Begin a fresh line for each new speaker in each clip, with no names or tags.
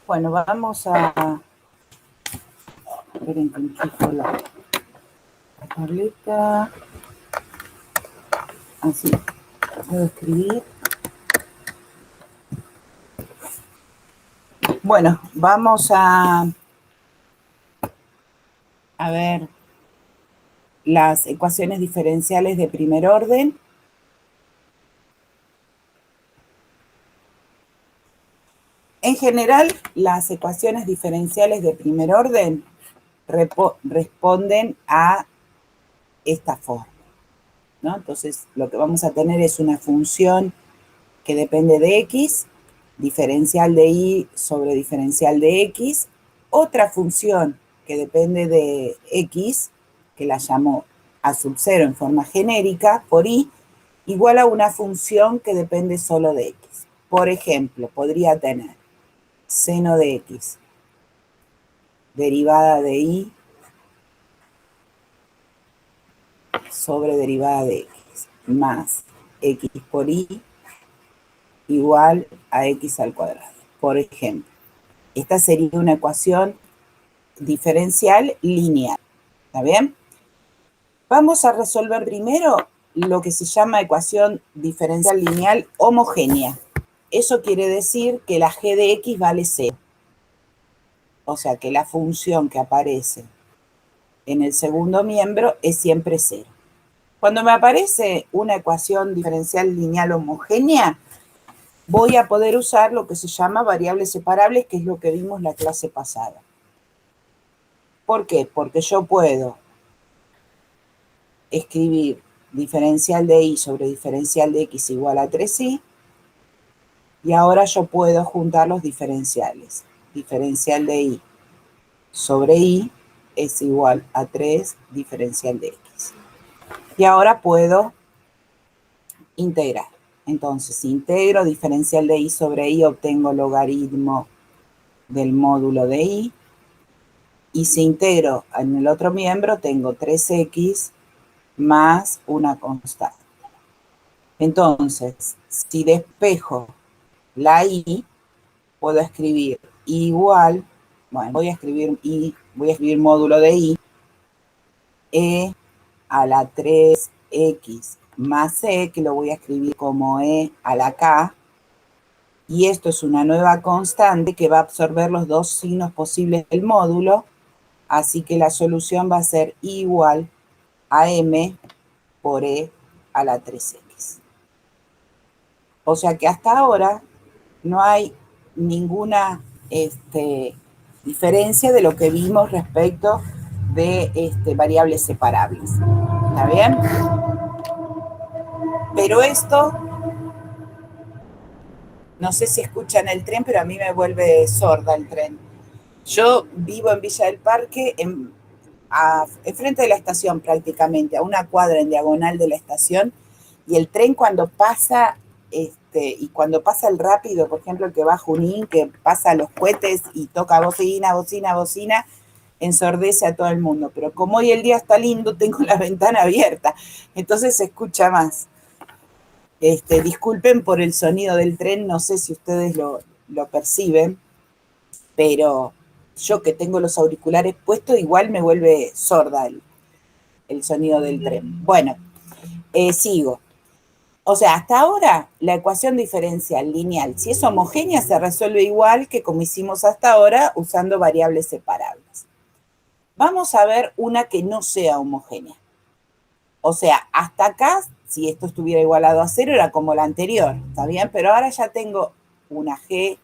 Bueno, vamos a... Esperen que enchufo la tableta. Así, puedo escribir. Bueno, vamos a ver las ecuaciones diferenciales de primer orden. En general, las ecuaciones diferenciales de primer orden responden a esta forma, ¿no? Entonces, lo que vamos a tener es una función que depende de x, diferencial de y sobre diferencial de x, otra función que depende de x, que la llamo a sub 0 en forma genérica, por y, igual a una función que depende solo de x. Por ejemplo, podría tener seno de x, derivada de y sobre derivada de x, más x por y igual a x al cuadrado. Por ejemplo, esta sería una ecuación diferencial lineal. ¿Está bien? Vamos a resolver primero lo que se llama ecuación diferencial lineal homogénea. Eso quiere decir que la g de x vale 0. O sea que la función que aparece en el segundo miembro es siempre 0. Cuando me aparece una ecuación diferencial lineal homogénea, voy a poder usar lo que se llama variables separables, que es lo que vimos la clase pasada. ¿Por qué? Porque yo puedo escribir diferencial de y sobre diferencial de x igual a 3y, y ahora yo puedo juntar los diferenciales. Diferencial de y sobre y es igual a 3 diferencial de x. Y ahora puedo integrar. Entonces, integro diferencial de y sobre y, obtengo logaritmo del módulo de y. Y si integro en el otro miembro, tengo 3x más una constante. Entonces, si despejo la y, puedo escribir igual, bueno, voy a escribir módulo de y, e a la 3x más c, que lo voy a escribir como e a la k, y esto es una nueva constante que va a absorber los dos signos posibles del módulo, así que la solución va a ser igual a m por e a la 3x. O sea que hasta ahora no hay ninguna diferencia de lo que vimos respecto de variables separables. ¿Está bien? Pero esto, no sé si escuchan el tren, pero a mí me vuelve sorda el tren. Yo vivo en Villa del Parque, enfrente de la estación prácticamente, a una cuadra en diagonal de la estación, y el tren cuando pasa, y cuando pasa el rápido, por ejemplo, el que va a Junín, que pasa los cohetes y toca bocina, bocina, bocina, ensordece a todo el mundo. Pero como hoy el día está lindo, tengo la ventana abierta, entonces se escucha más. Disculpen por el sonido del tren, no sé si ustedes lo perciben, pero yo que tengo los auriculares puestos, igual me vuelve sorda el sonido del tren. Bueno, sigo. O sea, hasta ahora la ecuación diferencial lineal, si es homogénea, se resuelve igual que como hicimos hasta ahora, usando variables separables. Vamos a ver una que no sea homogénea. O sea, hasta acá, si esto estuviera igualado a 0, era como la anterior, ¿está bien? Pero ahora ya tengo una g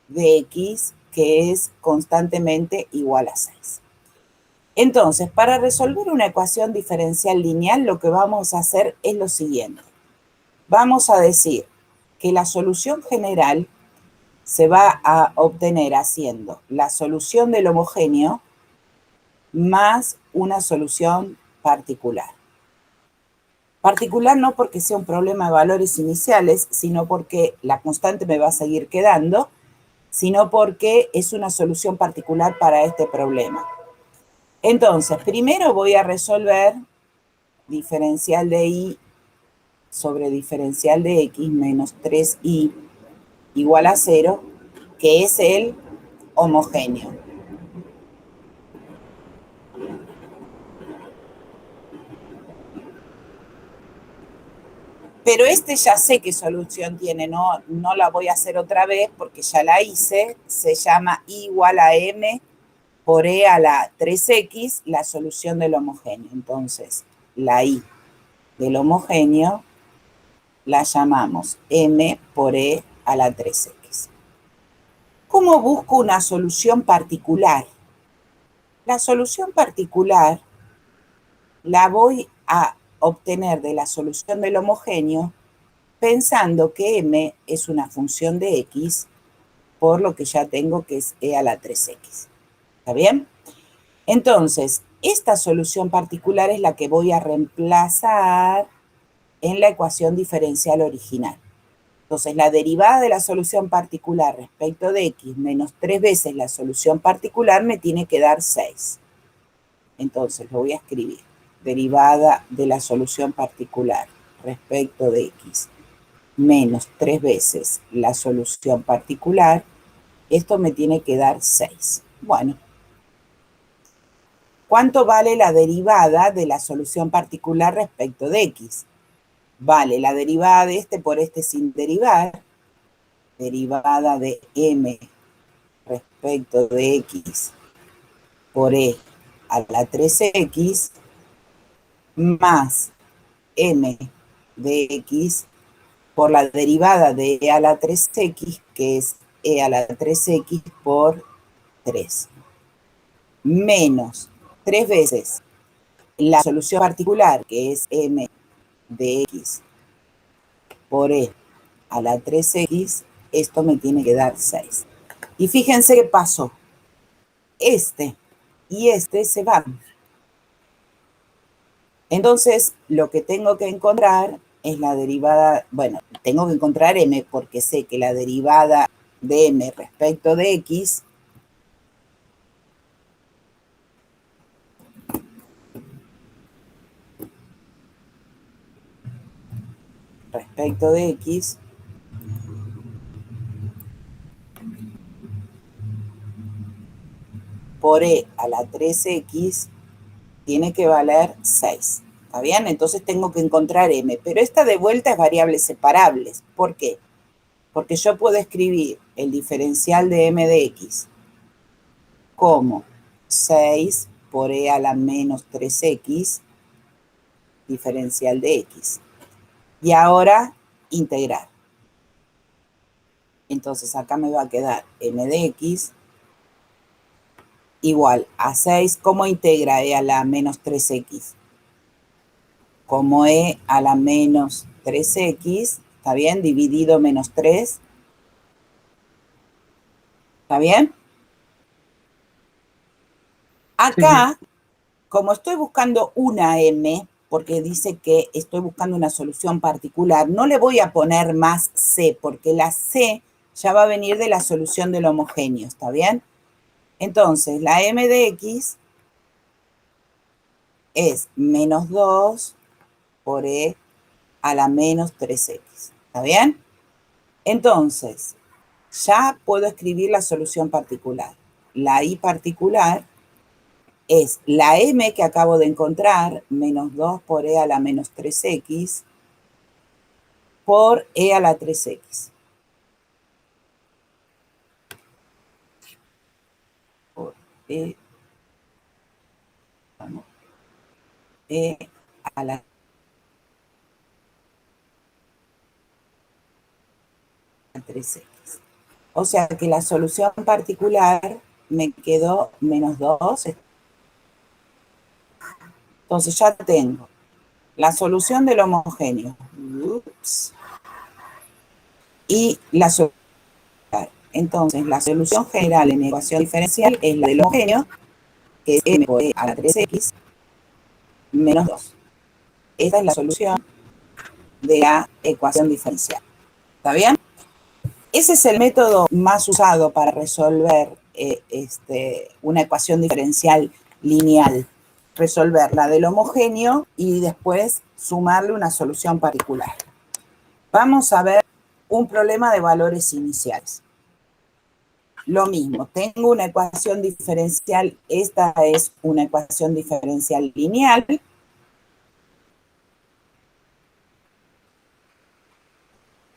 de x que es constantemente igual a 6. Entonces, para resolver una ecuación diferencial lineal, lo que vamos a hacer es lo siguiente. Vamos a decir que la solución general se va a obtener haciendo la solución del homogéneo más una solución particular. Particular no porque sea un problema de valores iniciales, sino porque la constante me va a seguir quedando, sino porque es una solución particular para este problema. Entonces, primero voy a resolver diferencial de y sobre diferencial de x menos 3y igual a 0, que es el homogéneo. Pero este ya sé qué solución tiene, no la voy a hacer otra vez porque ya la hice. Se llama I igual a M por E a la 3X, la solución del homogéneo. Entonces, la I del homogéneo la llamamos M por E a la 3X. ¿Cómo busco una solución particular? La solución particular la voy a obtener de la solución del homogéneo pensando que M es una función de X, por lo que ya tengo que es E a la 3X. ¿Está bien? Entonces, esta solución particular es la que voy a reemplazar en la ecuación diferencial original. Entonces, la derivada de la solución particular respecto de X menos 3 veces la solución particular me tiene que dar 6. Entonces, lo voy a escribir. Derivada de la solución particular respecto de X menos 3 veces la solución particular, esto me tiene que dar 6. Bueno, ¿cuánto vale la derivada de la solución particular respecto de X? Vale la derivada de este por este sin derivar, derivada de M respecto de X por E a la 3X más M de X por la derivada de E a la 3X, que es E a la 3X por 3, menos 3 veces la solución particular, que es M de X por E a la 3X, esto me tiene que dar 6. Y fíjense qué pasó. Este y este se van. Entonces, lo que tengo que encontrar es la derivada, bueno, tengo que encontrar M porque sé que la derivada de M respecto de X por E a la 3X tiene que valer 6. ¿Está bien? Entonces tengo que encontrar M. Pero esta de vuelta es variables separables. ¿Por qué? Porque yo puedo escribir el diferencial de M de X como 6 por E a la menos 3X diferencial de X. Y ahora integrar. Entonces acá me va a quedar M de X igual a 6. ¿Cómo integra E a la menos 3X? Como E a la menos 3X, ¿está bien? Dividido menos 3. ¿Está bien? Acá, sí. Como estoy buscando una M, porque dice que estoy buscando una solución particular, no le voy a poner más C, porque la C ya va a venir de la solución del homogéneo, ¿está bien? Entonces, la M de X es menos 2 por E a la menos 3X, ¿está bien? Entonces, ya puedo escribir la solución particular. La I particular es la M que acabo de encontrar, menos 2 por E a la menos 3X, por E a la 3X. Por E, vamos, E a la 3X. O sea que la solución particular me quedó menos 2. Entonces ya tengo la solución del homogéneo. Y la solución. Entonces, la solución general en ecuación diferencial es la del homogéneo, que es M por E a la 3X menos 2. Esta es la solución de la ecuación diferencial. ¿Está bien? Ese es el método más usado para resolver una ecuación diferencial lineal. Resolver la del homogéneo y después sumarle una solución particular. Vamos a ver un problema de valores iniciales. lo mismo, tengo una ecuación diferencial, esta es una ecuación diferencial lineal,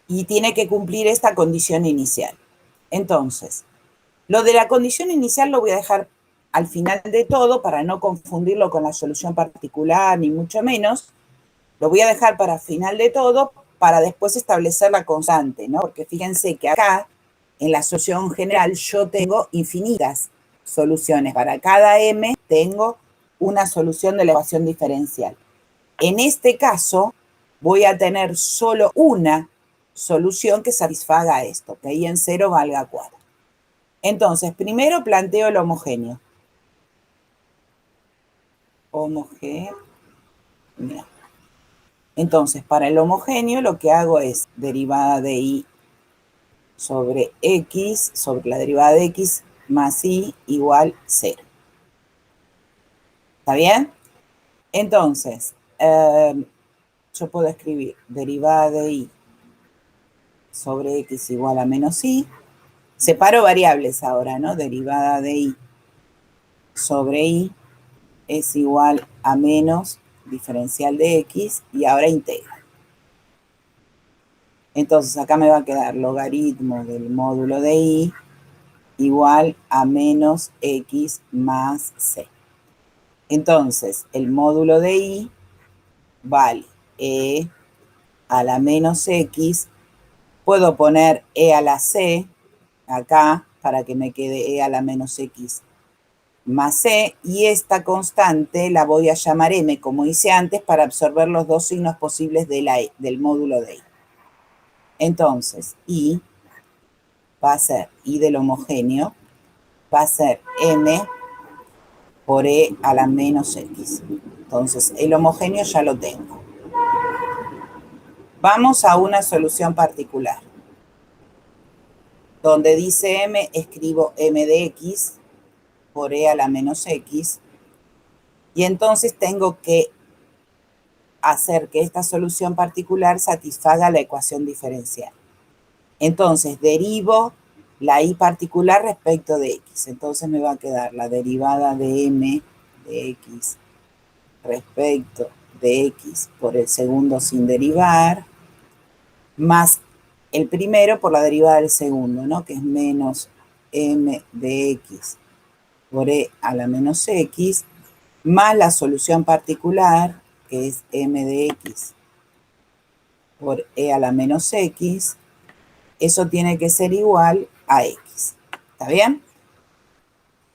y tiene que cumplir esta condición inicial. Entonces, lo de la condición inicial lo voy a dejar al final de todo para no confundirlo con la solución particular, ni mucho menos. Lo voy a dejar para final de todo para después establecer la constante, ¿no? Porque fíjense que acá, en la solución general, yo tengo infinitas soluciones. Para cada m tengo una solución de la ecuación diferencial. En este caso, voy a tener solo una solución que satisfaga esto, que I en 0 valga 4. Entonces, primero planteo el homogéneo. Homogéneo. Entonces, para el homogéneo lo que hago es derivada de I sobre X, sobre la derivada de X más I igual 0. ¿Está bien? Entonces, yo puedo escribir derivada de I sobre X igual a menos I. Separo variables ahora, ¿no? Derivada de I sobre I es igual a menos diferencial de X y ahora integro. Entonces acá me va a quedar logaritmo del módulo de I igual a menos X más C. Entonces el módulo de I vale E a la menos X. Puedo poner E a la C acá para que me quede E a la menos X más C, y esta constante la voy a llamar M, como hice antes, para absorber los dos signos posibles de del módulo de I. Entonces, I va a ser, I del homogéneo, va a ser M por E a la menos X. Entonces, el homogéneo ya lo tengo. Vamos a una solución particular. Donde dice M, escribo M de X por E a la menos X. Y entonces tengo que hacer que esta solución particular satisfaga la ecuación diferencial. Entonces, derivo la I particular respecto de X. Entonces me va a quedar la derivada de M de X respecto de X por el segundo sin derivar, más el primero por la derivada del segundo, ¿no? Que es menos M de X por E a la menos X, más la solución particular, que es M de X por E a la menos X. Eso tiene que ser igual a X. ¿Está bien?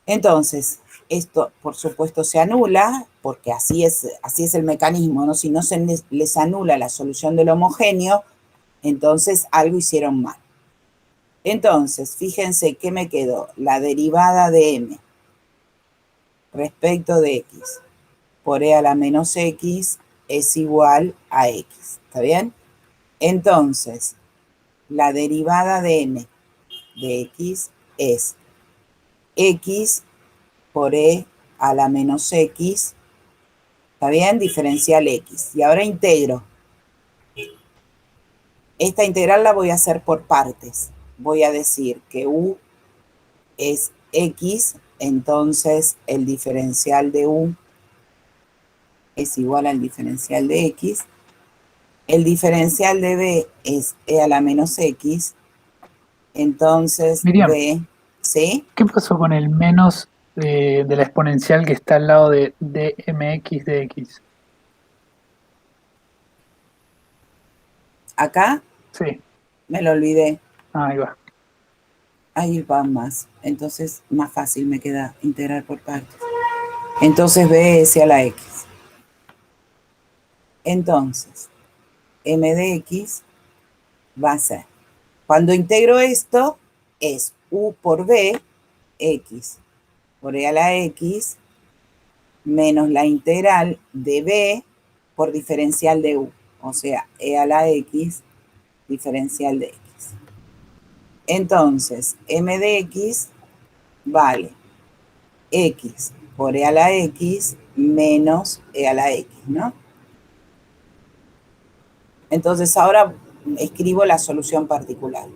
Entonces, esto por supuesto se anula, porque así es el mecanismo, ¿no? Si no se les anula la solución del homogéneo, entonces algo hicieron mal. Entonces, fíjense que me quedó la derivada de M respecto de X por E a la menos X es igual a X. ¿Está bien? Entonces, la derivada de M de X es X por E a la menos X, ¿está bien? Diferencial X. Y ahora integro. Esta integral la voy a hacer por partes. Voy a decir que U es X, entonces el diferencial de U es igual al diferencial de X. El diferencial de B es E a la menos X, entonces
Miriam,
B, ¿sí?
¿qué pasó con el menos de la exponencial que está al lado de dmx de x?
Acá
Sí,
me lo olvidé.
ahí va.
Ahí va más. Entonces, más fácil me queda integrar por partes. Entonces, B es a la X. Entonces, M de X va a ser, cuando integro esto, es U por B, X por E a la X, menos la integral de B por diferencial de U. O sea, E a la X, diferencial de X. Entonces, M de X vale X por E a la X menos E a la X, ¿no? Entonces ahora escribo la solución particular.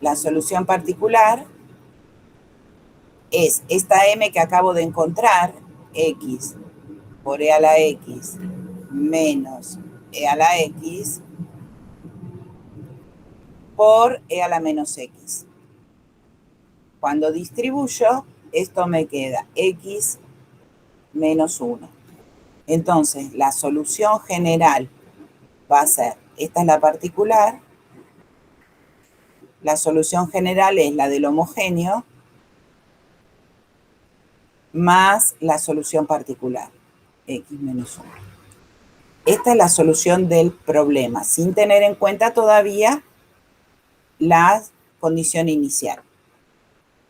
La solución particular es esta m que acabo de encontrar, x por e a la x menos e a la x por e a la menos x. Cuando distribuyo, esto me queda x menos 1. Entonces, la solución general va a ser, esta es la particular, la solución general es la del homogéneo más la solución particular, x menos 1. Esta es la solución del problema, sin tener en cuenta todavía la condición inicial.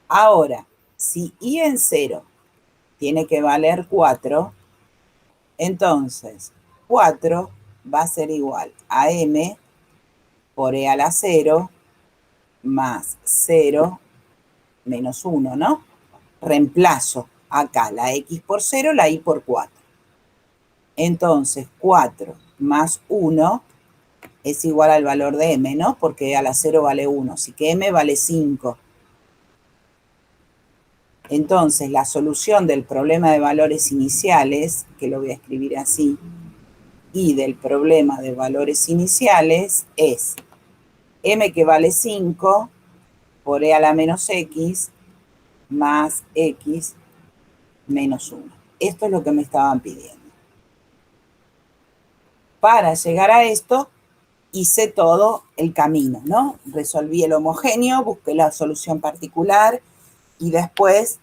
Ahora, si i en 0 tiene que valer 4, entonces 4 va a ser igual a m por e a la 0 más 0 menos 1, ¿no? Reemplazo acá la x por 0, la y por 4. Entonces 4 más 1 es igual al valor de m, ¿no? Porque a la 0 vale 1, así que m vale 5. Entonces, la solución del problema de valores iniciales, que lo voy a escribir así, y del problema de valores iniciales es m que vale 5 por e a la menos x más x menos 1. Esto es lo que me estaban pidiendo. Para llegar a esto, hice todo el camino, ¿no? Resolví el homogéneo, busqué la solución particular y después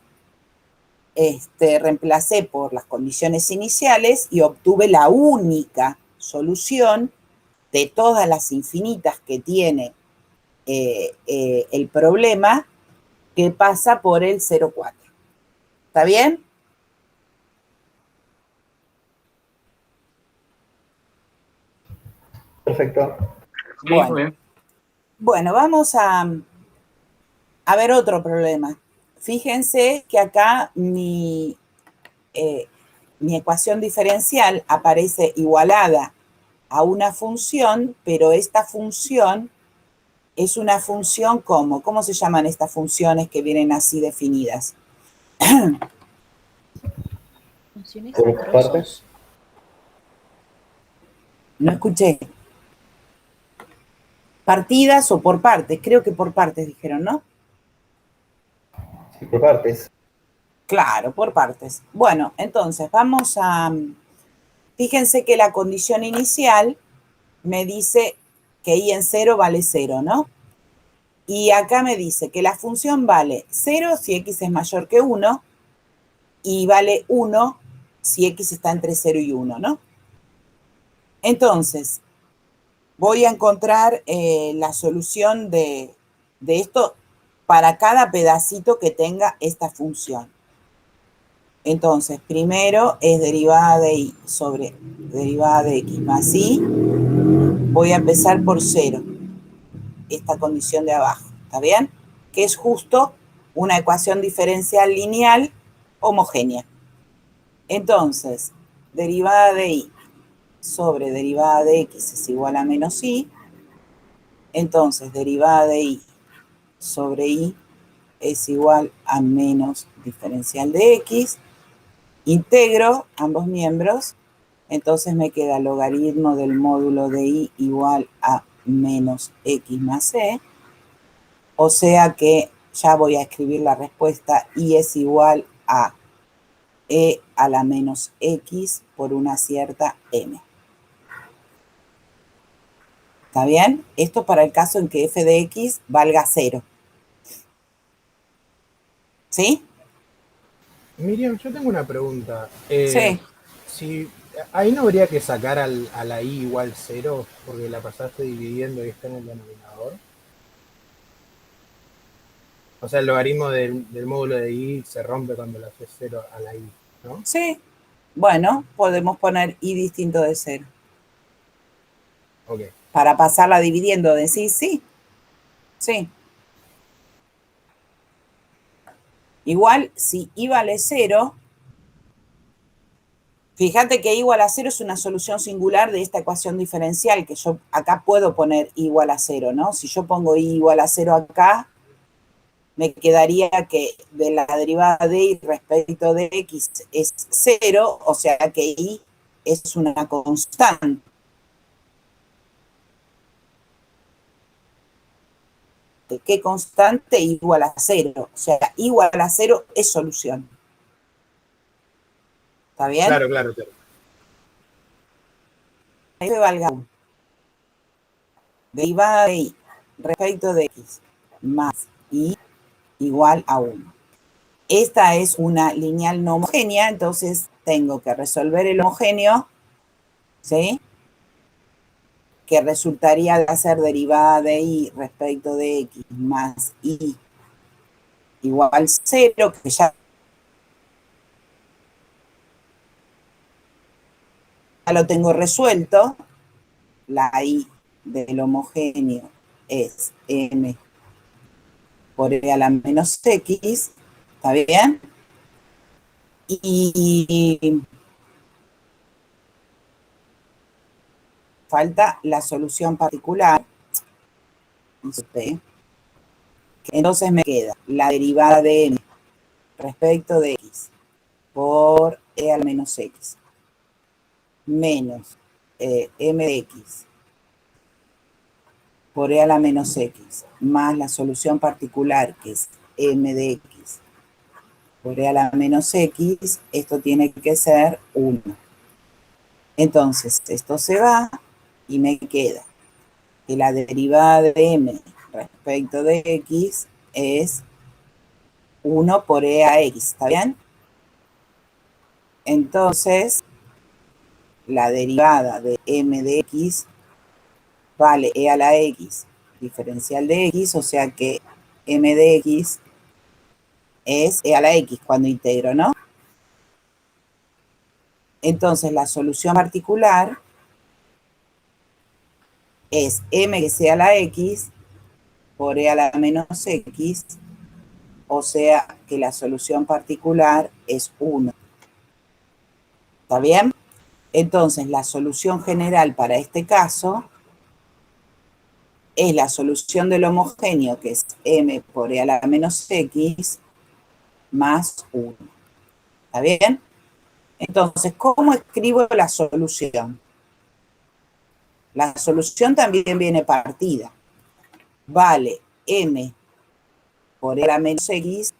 reemplacé por las condiciones iniciales y obtuve la única solución de todas las infinitas que tiene el problema que pasa por el 0,4. ¿Está bien?
Perfecto.
Sí, muy bien.
Bueno, vamos a ver otro problema. Fíjense que acá mi ecuación diferencial aparece igualada a una función, pero esta función es una función ¿cómo se llaman estas funciones que vienen así definidas?
Funciones
Por
a
partes.
trozos.
No escuché. Partidas o por partes, creo que por partes dijeron, ¿no?
Sí, por partes.
Claro, por partes. Bueno, entonces vamos a... Fíjense que la condición inicial me dice que i en 0 vale 0, ¿no? Y acá me dice que la función vale 0 si x es mayor que 1 y vale 1 si x está entre 0 y 1, ¿no? Entonces, voy a encontrar la solución de esto para cada pedacito que tenga esta función. Entonces, primero es derivada de y sobre derivada de x más y. Voy a empezar por 0, esta condición de abajo, ¿está bien? Que es justo una ecuación diferencial lineal homogénea. Entonces, derivada de y sobre derivada de x es igual a menos y. Entonces, derivada de y sobre y es igual a menos diferencial de x. Integro ambos miembros, entonces me queda logaritmo del módulo de y igual a menos x más c. O sea que ya voy a escribir la respuesta y es igual a e a la menos x por una cierta m. ¿Está bien? Esto para el caso en que f de x valga 0. ¿Sí?
Miriam, yo tengo una pregunta.
Sí.
Si ahí no habría que sacar a la i igual 0 porque la pasaste dividiendo y está en el denominador. O sea, el logaritmo del módulo de i se rompe cuando le haces 0 a la i, ¿no?
Sí. Bueno, podemos poner i distinto de 0.
Ok.
Para pasarla dividiendo, decís sí. Sí. Igual, si i vale 0, Fíjate que i igual a 0 es una solución singular de esta ecuación diferencial, que yo acá puedo poner i igual a 0, ¿no? Si yo pongo i igual a 0 acá, me quedaría que de la derivada de y respecto de x es 0, o sea que y es una constante. ¿Qué constante? Igual a 0. O sea, igual a 0 es solución. ¿Está bien?
Claro, claro, claro.
F valga 1. Derivada de y respecto de x más y igual a 1. Esta es una lineal no homogénea, entonces tengo que resolver el homogéneo, ¿sí? Que resultaría de hacer derivada de y respecto de x más y igual a 0, que ya lo tengo resuelto. La i del homogéneo es m por e a la menos x, ¿está bien? Y falta la solución particular. Entonces me queda la derivada de m respecto de x por e a la menos x menos m de x por e a la menos x más la solución particular que es m de x por e a la menos x, esto tiene que ser 1. Entonces, esto se va y me queda que la derivada de m respecto de x es 1 por e a x, ¿está bien? Entonces, la derivada de m de x vale e a la x diferencial de x, o sea que m de x es e a la x cuando integro, ¿no? Entonces, la solución particular es m que sea la x por e a la menos x, o sea que la solución particular es 1. ¿Está bien? Entonces, la solución general para este caso es la solución del homogéneo, que es m por e a la menos x más 1. ¿Está bien? Entonces, ¿cómo escribo la solución? La solución también viene partida. Vale m por e a la menos x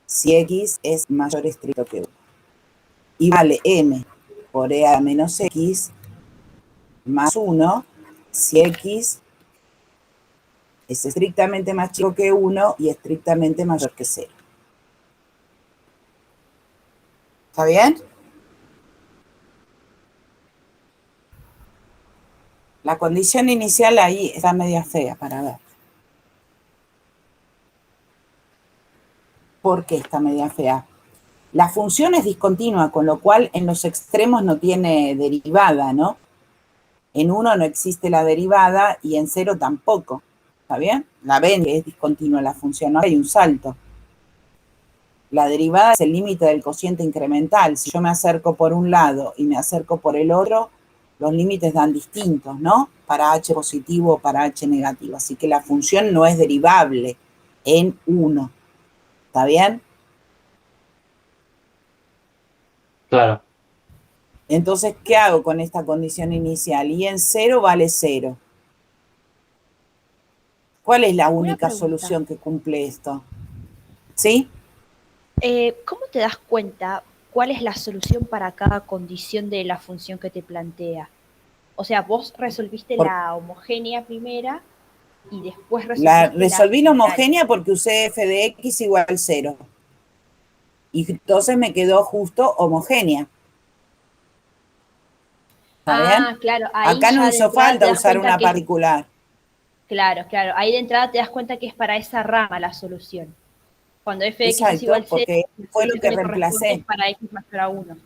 si x es mayor o estricto que 1. Y vale m por e a la menos x más 1 si x es estrictamente más chico que 1 y estrictamente mayor que 0. ¿Está bien? La condición inicial ahí está media fea para ver. ¿Por qué está media fea? La función es discontinua, con lo cual en los extremos no tiene derivada, ¿no? En 1 no existe la derivada y en 0 tampoco. ¿Está bien? La ven que es discontinua la función, no hay un salto. La derivada es el límite del cociente incremental. Si yo me acerco por un lado y me acerco por el otro, los límites dan distintos, ¿no? Para h positivo o para h negativo. Así que la función no es derivable en 1. ¿Está bien?
Claro.
Entonces, ¿qué hago con esta condición inicial? Y en 0 vale 0. ¿Cuál es la única solución que cumple esto? ¿Sí?
¿Cómo te das cuenta cuál es la solución para cada condición de la función que te plantea? O sea, vos resolviste la homogénea primera y después
resolví la homogénea porque usé f de x igual 0. Y entonces me quedó justo homogénea. ¿Está bien?
Claro. Ahí
acá no hizo falta usar una particular.
Claro. Ahí de entrada te das cuenta que es para esa rama la solución. Cuando f de x es igual a 0,
porque fue lo que reemplacé.
Es para x mayor a 1.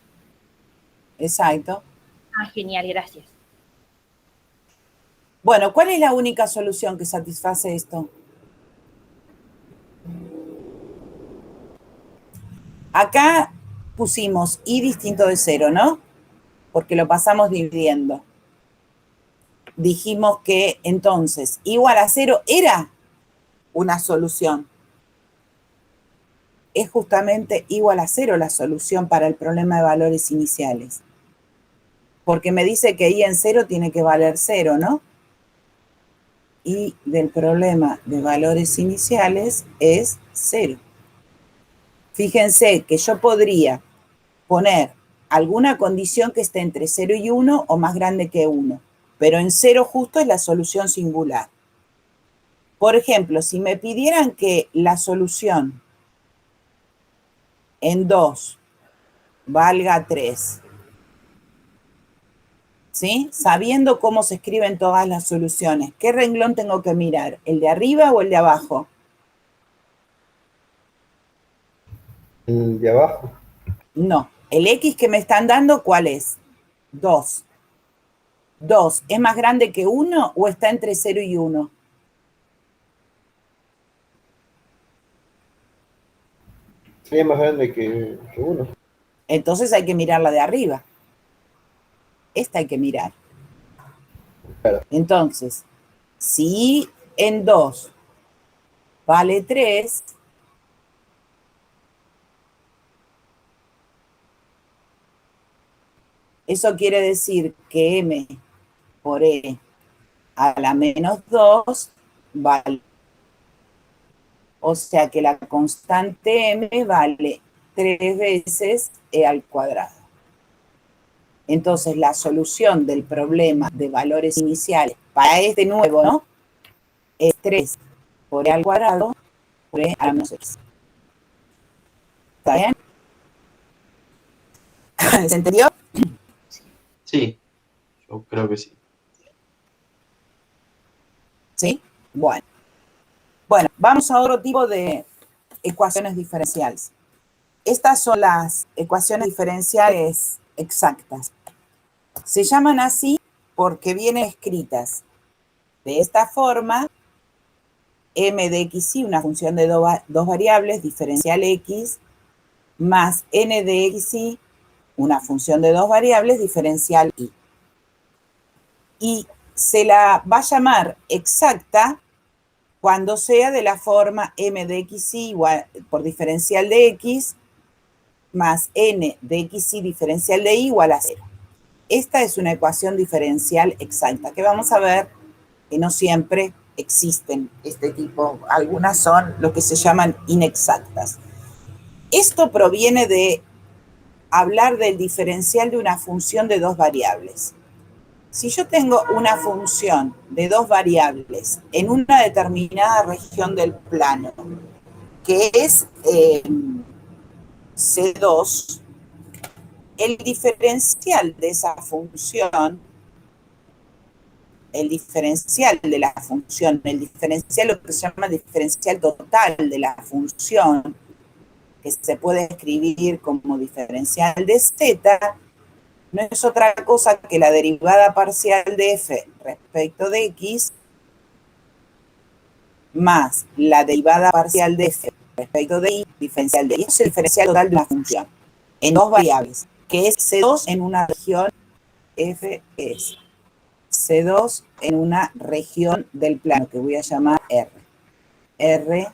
Exacto.
Genial, gracias.
Bueno, ¿cuál es la única solución que satisface esto? Acá pusimos y distinto de 0, ¿no? Porque lo pasamos dividiendo. Dijimos que entonces igual a 0 era una solución. Es justamente igual a 0 la solución para el problema de valores iniciales. Porque me dice que i en 0 tiene que valer 0, ¿no? Y del problema de valores iniciales es 0. Fíjense que yo podría poner alguna condición que esté entre 0 y 1 o más grande que 1, pero en 0 justo es la solución singular. Por ejemplo, si me pidieran que la solución en 2 valga 3, ¿sí? Sabiendo cómo se escriben todas las soluciones, ¿qué renglón tengo que mirar? ¿El de arriba o el de abajo?
El de abajo.
No. El X que me están dando, ¿cuál es? 2. 2, ¿es más grande que 1 o está entre 0 y 1?
Sería más grande que 1.
Entonces hay que mirar la de arriba. Esta hay que mirar.
Claro.
Entonces, si en 2 vale 3, eso quiere decir que m por e a la menos 2 vale. O sea que la constante m vale 3 veces e al cuadrado. Entonces, la solución del problema de valores iniciales para este nuevo, ¿no? Es 3 por e al cuadrado por e a la menos x. ¿Está bien? ¿Se entendió?
Sí, yo creo que sí.
¿Sí? Bueno. Bueno, vamos a otro tipo de ecuaciones diferenciales. Estas son las ecuaciones diferenciales exactas. Se llaman así porque vienen escritas de esta forma: m de xy, una función de dos variables, diferencial x, más n de xy, una función de dos variables, diferencial y. Y se la va a llamar exacta cuando sea de la forma m de xy igual por diferencial de x más n de xy diferencial de y igual a 0. Esta es una ecuación diferencial exacta, que vamos a ver que no siempre existen este tipo. Algunas son lo que se llaman inexactas. Esto proviene de hablar del diferencial de una función de dos variables. Si yo tengo una función de dos variables en una determinada región del plano, que es C2, el diferencial de esa función, el diferencial de la función, el diferencial, lo que se llama diferencial total de la función, que se puede escribir como diferencial de z, no es otra cosa que la derivada parcial de f respecto de x más la derivada parcial de f respecto de y diferencial de y. Es el diferencial total de la función en dos variables, que es C2 en una región f es C2 en una región del plano que voy a llamar R. R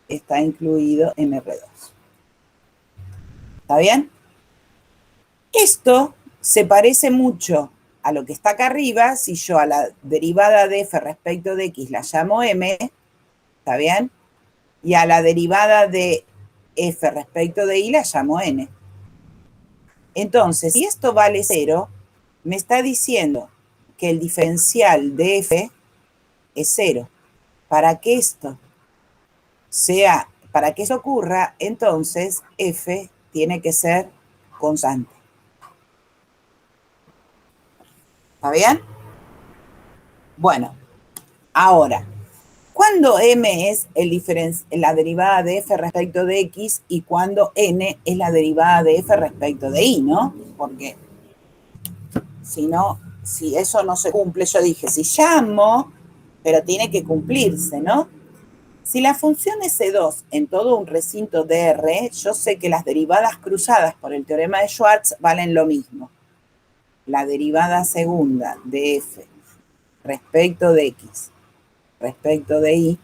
está incluido en R2. ¿Está bien? Esto se parece mucho a lo que está acá arriba. Si yo a la derivada de f respecto de x la llamo m, ¿está bien? Y a la derivada de f respecto de y la llamo n. Entonces, si esto vale 0, me está diciendo que el diferencial de f es 0. Para que esto ocurra, entonces f tiene que ser constante. ¿Está bien? Bueno, ahora, ¿cuándo m es la derivada de f respecto de x y cuándo n es la derivada de f respecto de y, ¿no? Porque si no, si eso no se cumple, yo dije, si llamo, pero tiene que cumplirse, ¿no? Si la función es C2 en todo un recinto de R, yo sé que las derivadas cruzadas por el teorema de Schwartz valen lo mismo. La derivada segunda de f respecto de x respecto de y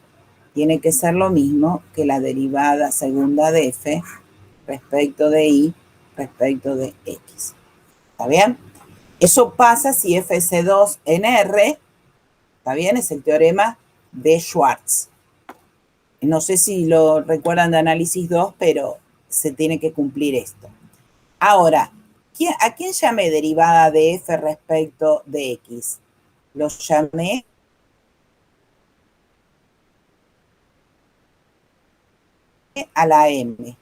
tiene que ser lo mismo que la derivada segunda de f respecto de y respecto de x. ¿Está bien? Eso pasa si f es C2 en R, ¿está bien? Es el teorema de Schwartz. No sé si lo recuerdan de análisis 2, pero se tiene que cumplir esto. Ahora, ¿a quién llamé derivada de f respecto de x? Lo llamé a la m.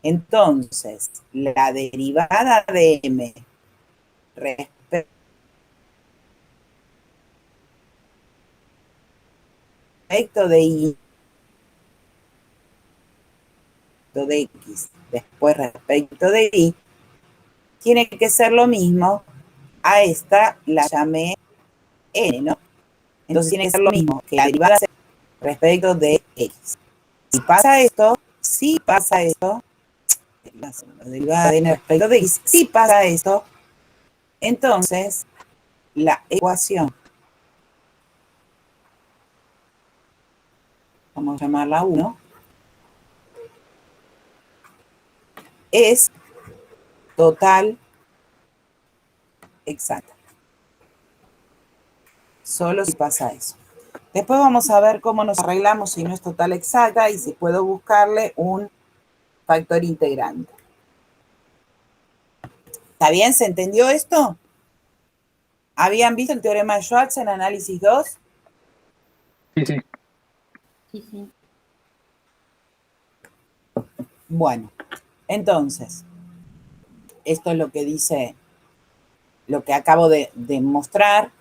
Entonces, la derivada de m respecto de y de x, después respecto de y, tiene que ser lo mismo. A esta la llamé n, ¿no? Entonces tiene que ser lo mismo que la derivada respecto de x. Si pasa esto, la derivada de n respecto de x, si pasa esto, entonces la ecuación, vamos a llamarla 1, es total exacta. Solo si pasa eso. Después vamos a ver cómo nos arreglamos si no es total exacta y si puedo buscarle un factor integrante. ¿Está bien? ¿Se entendió esto? ¿Habían visto el teorema de Schwartz en análisis 2?
Sí, sí.
Sí, sí.
Bueno, entonces, esto es lo que dice, lo que acabo de mostrar.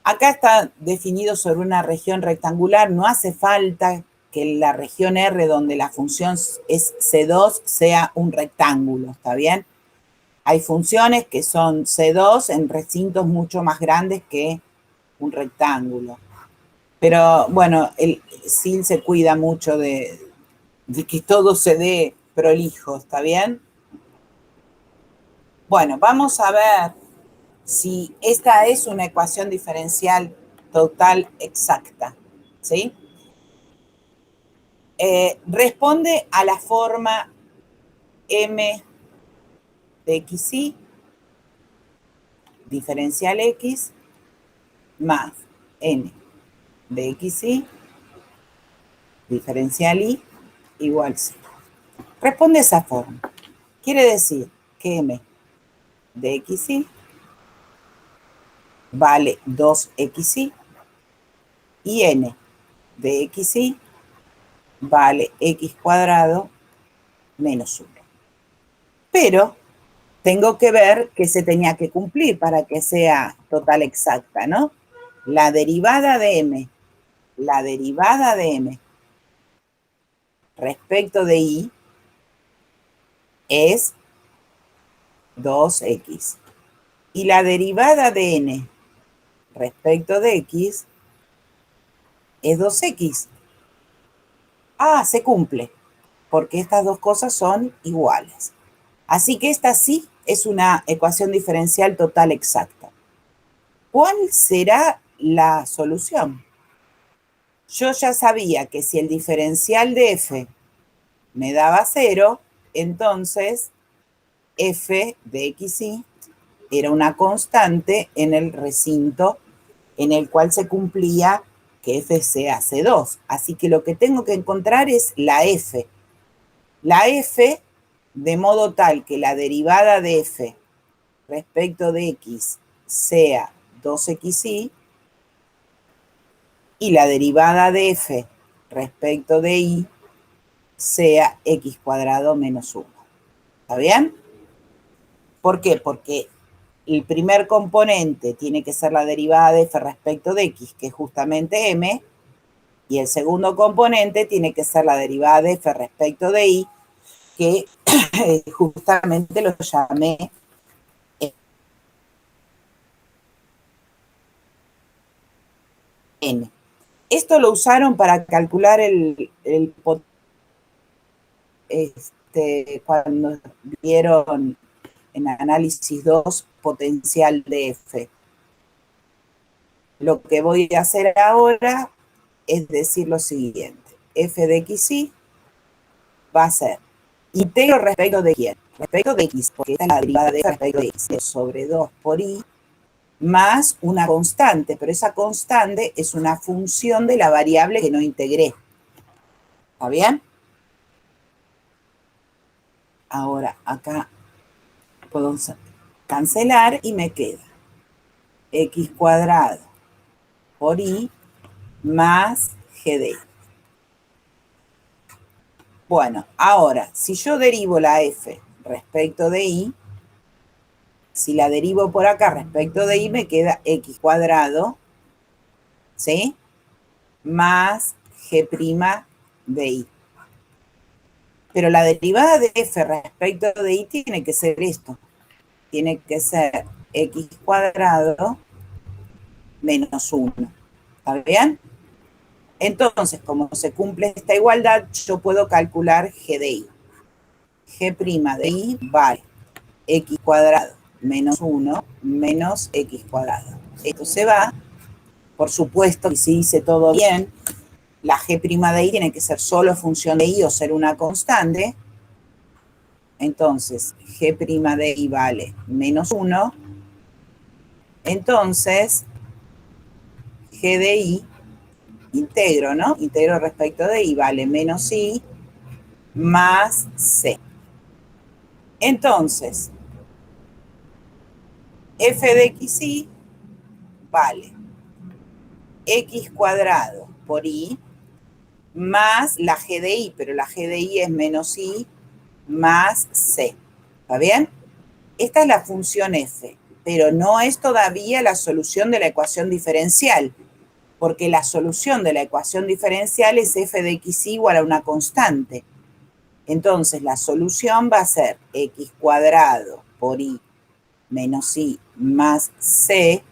Acá está definido sobre una región rectangular. No hace falta que la región R donde la función es C2 sea un rectángulo, ¿está bien? Hay funciones que son C2 en recintos mucho más grandes que un rectángulo. Pero bueno, el SIL se cuida mucho de que todo se dé prolijo, ¿está bien? Bueno, vamos a ver si esta es una ecuación diferencial total exacta, ¿sí? Responde a la forma m de xy, diferencial x, más n de xy, diferencial y, igual 0. Responde a esa forma. Quiere decir que m de xy vale 2xy y n de xy vale x cuadrado menos 1. Pero tengo que ver que se tenía que cumplir para que sea total exacta, ¿no? La derivada de m respecto de y es 2x. Y la derivada de n respecto de x es 2x. Ah, se cumple, porque estas dos cosas son iguales. Así que esta sí es una ecuación diferencial total exacta. ¿Cuál será la solución? Yo ya sabía que si el diferencial de f me daba 0, entonces f de xy era una constante en el recinto en el cual se cumplía que f sea C2. Así que lo que tengo que encontrar es la f. La f de modo tal que la derivada de f respecto de x sea 2xy y la derivada de f respecto de y sea x cuadrado menos 1. ¿Está bien? ¿Por qué? Porque el primer componente tiene que ser la derivada de f respecto de x, que es justamente m, y el segundo componente tiene que ser la derivada de f respecto de y, que justamente lo llamé n. Esto lo usaron para calcular cuando vieron en análisis 2 potencial de F. Lo que voy a hacer ahora es decir lo siguiente. F de XY va a ser integro respecto de quién, respecto de X, porque esta es la derivada de F respecto de X, sobre 2 por Y, más una constante, pero esa constante es una función de la variable que no integré. ¿Está bien? Ahora, acá puedo cancelar y me queda X cuadrado por Y más G de Y. Bueno, ahora, si yo derivo la F respecto de Y, si la derivo por acá respecto de Y, me queda X cuadrado, ¿sí? Más G' de Y. Pero la derivada de F respecto de Y tiene que ser esto. Tiene que ser X cuadrado menos 1. ¿Está bien? Entonces, como se cumple esta igualdad, yo puedo calcular G de Y. G' de Y vale X cuadrado menos 1 menos X cuadrado. Esto se va. Por supuesto, y si hice todo bien, la G' de Y tiene que ser solo función de Y o ser una constante. Entonces, G' de Y vale menos 1. Entonces, G de Y, integro, ¿no? Integro respecto de Y vale menos Y más C. Entonces, F de XY vale X cuadrado por Y más la G de Y, pero la G de Y es menos Y más C. ¿Está bien? Esta es la función F, pero no es todavía la solución de la ecuación diferencial, porque la solución de la ecuación diferencial es F de XY igual a una constante. Entonces, la solución va a ser X cuadrado por Y menos Y más C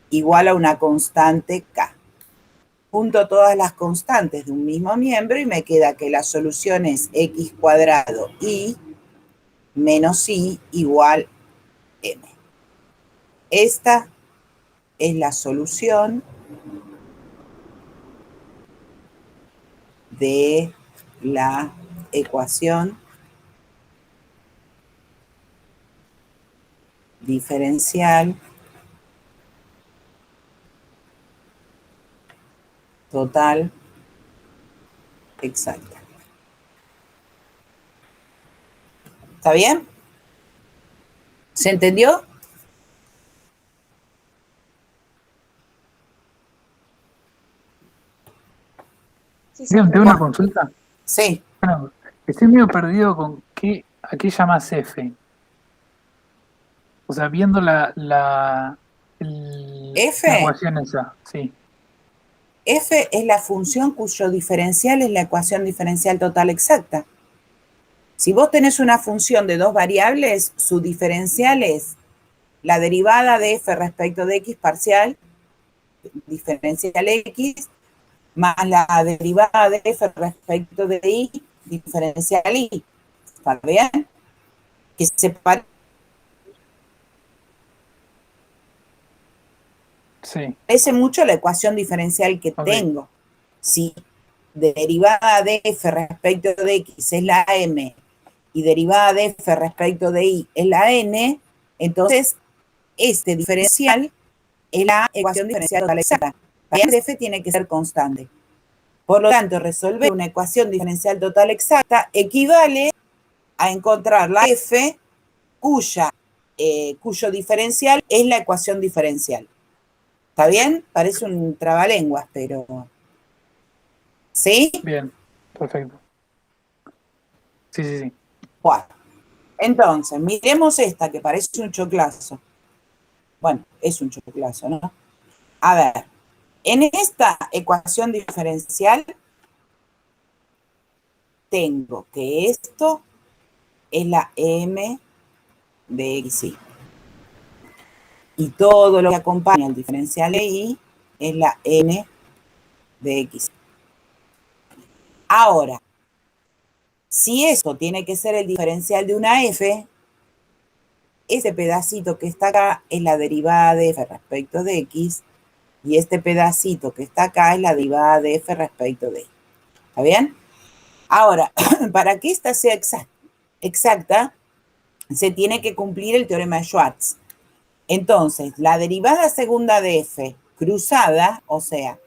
igual a una constante K. Junto todas las constantes de un mismo miembro y me queda que la solución es X cuadrado Y menos Y igual M. Esta es la solución de la ecuación diferencial total exacta. ¿Está bien? ¿Se entendió?
Bien, tengo una consulta.
Sí.
Bueno, estoy medio perdido con a qué llamas F. O sea, viendo la
F.
ecuación esa, sí.
F es la función cuyo diferencial es la ecuación diferencial total exacta. Si vos tenés una función de dos variables, su diferencial es la derivada de F respecto de X parcial, diferencial X, más la derivada de F respecto de Y, diferencial Y. ¿Está bien? Que se parece mucho a la ecuación diferencial que tengo. Si derivada de F respecto de X es la M y derivada de F respecto de Y es la N, entonces este diferencial es la ecuación diferencial total exacta. La de F tiene que ser constante. Por lo tanto, resolver una ecuación diferencial total exacta equivale a encontrar la F cuyo diferencial es la ecuación diferencial. ¿Está bien? Parece un trabalenguas, pero... ¿Sí?
Bien, perfecto. Sí.
Bueno, entonces, miremos esta que parece un choclazo. Bueno, es un choclazo, ¿no? A ver, en esta ecuación diferencial tengo que esto es la M de XY. Y todo lo que acompaña al diferencial de Y es la N de x. Ahora, si eso tiene que ser el diferencial de una f, ese pedacito que está acá es la derivada de f respecto de x, y este pedacito que está acá es la derivada de f respecto de y. ¿Está bien? Ahora, para que esta sea exacta, se tiene que cumplir el teorema de Schwartz. Entonces, la derivada segunda de f cruzada, o sea,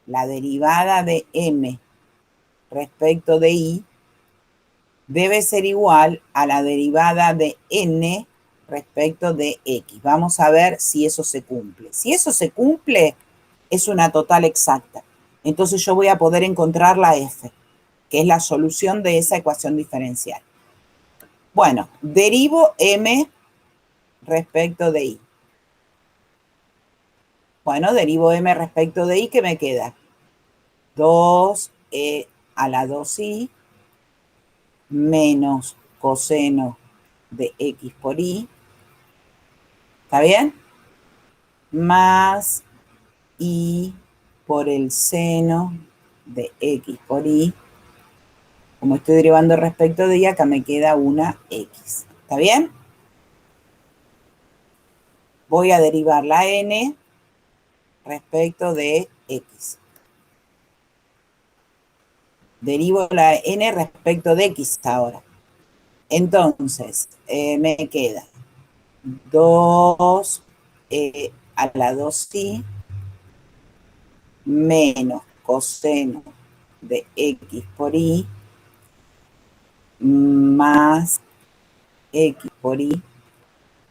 la derivada de m respecto de y, debe ser igual a la derivada de n respecto de x. Vamos a ver si eso se cumple. Si eso se cumple, es una total exacta. Entonces yo voy a poder encontrar la f, que es la solución de esa ecuación diferencial. Bueno, derivo m respecto de y. Bueno, derivo m respecto de y, ¿qué me queda? 2e a la 2i menos coseno de x por y. ¿Está bien? Más y por el seno de x por y. Como estoy derivando respecto de y, acá me queda una x. ¿Está bien? Voy a derivar la n respecto de x. Derivo la n respecto de x ahora. Entonces, me queda 2 a la 2i menos coseno de x por y más x por y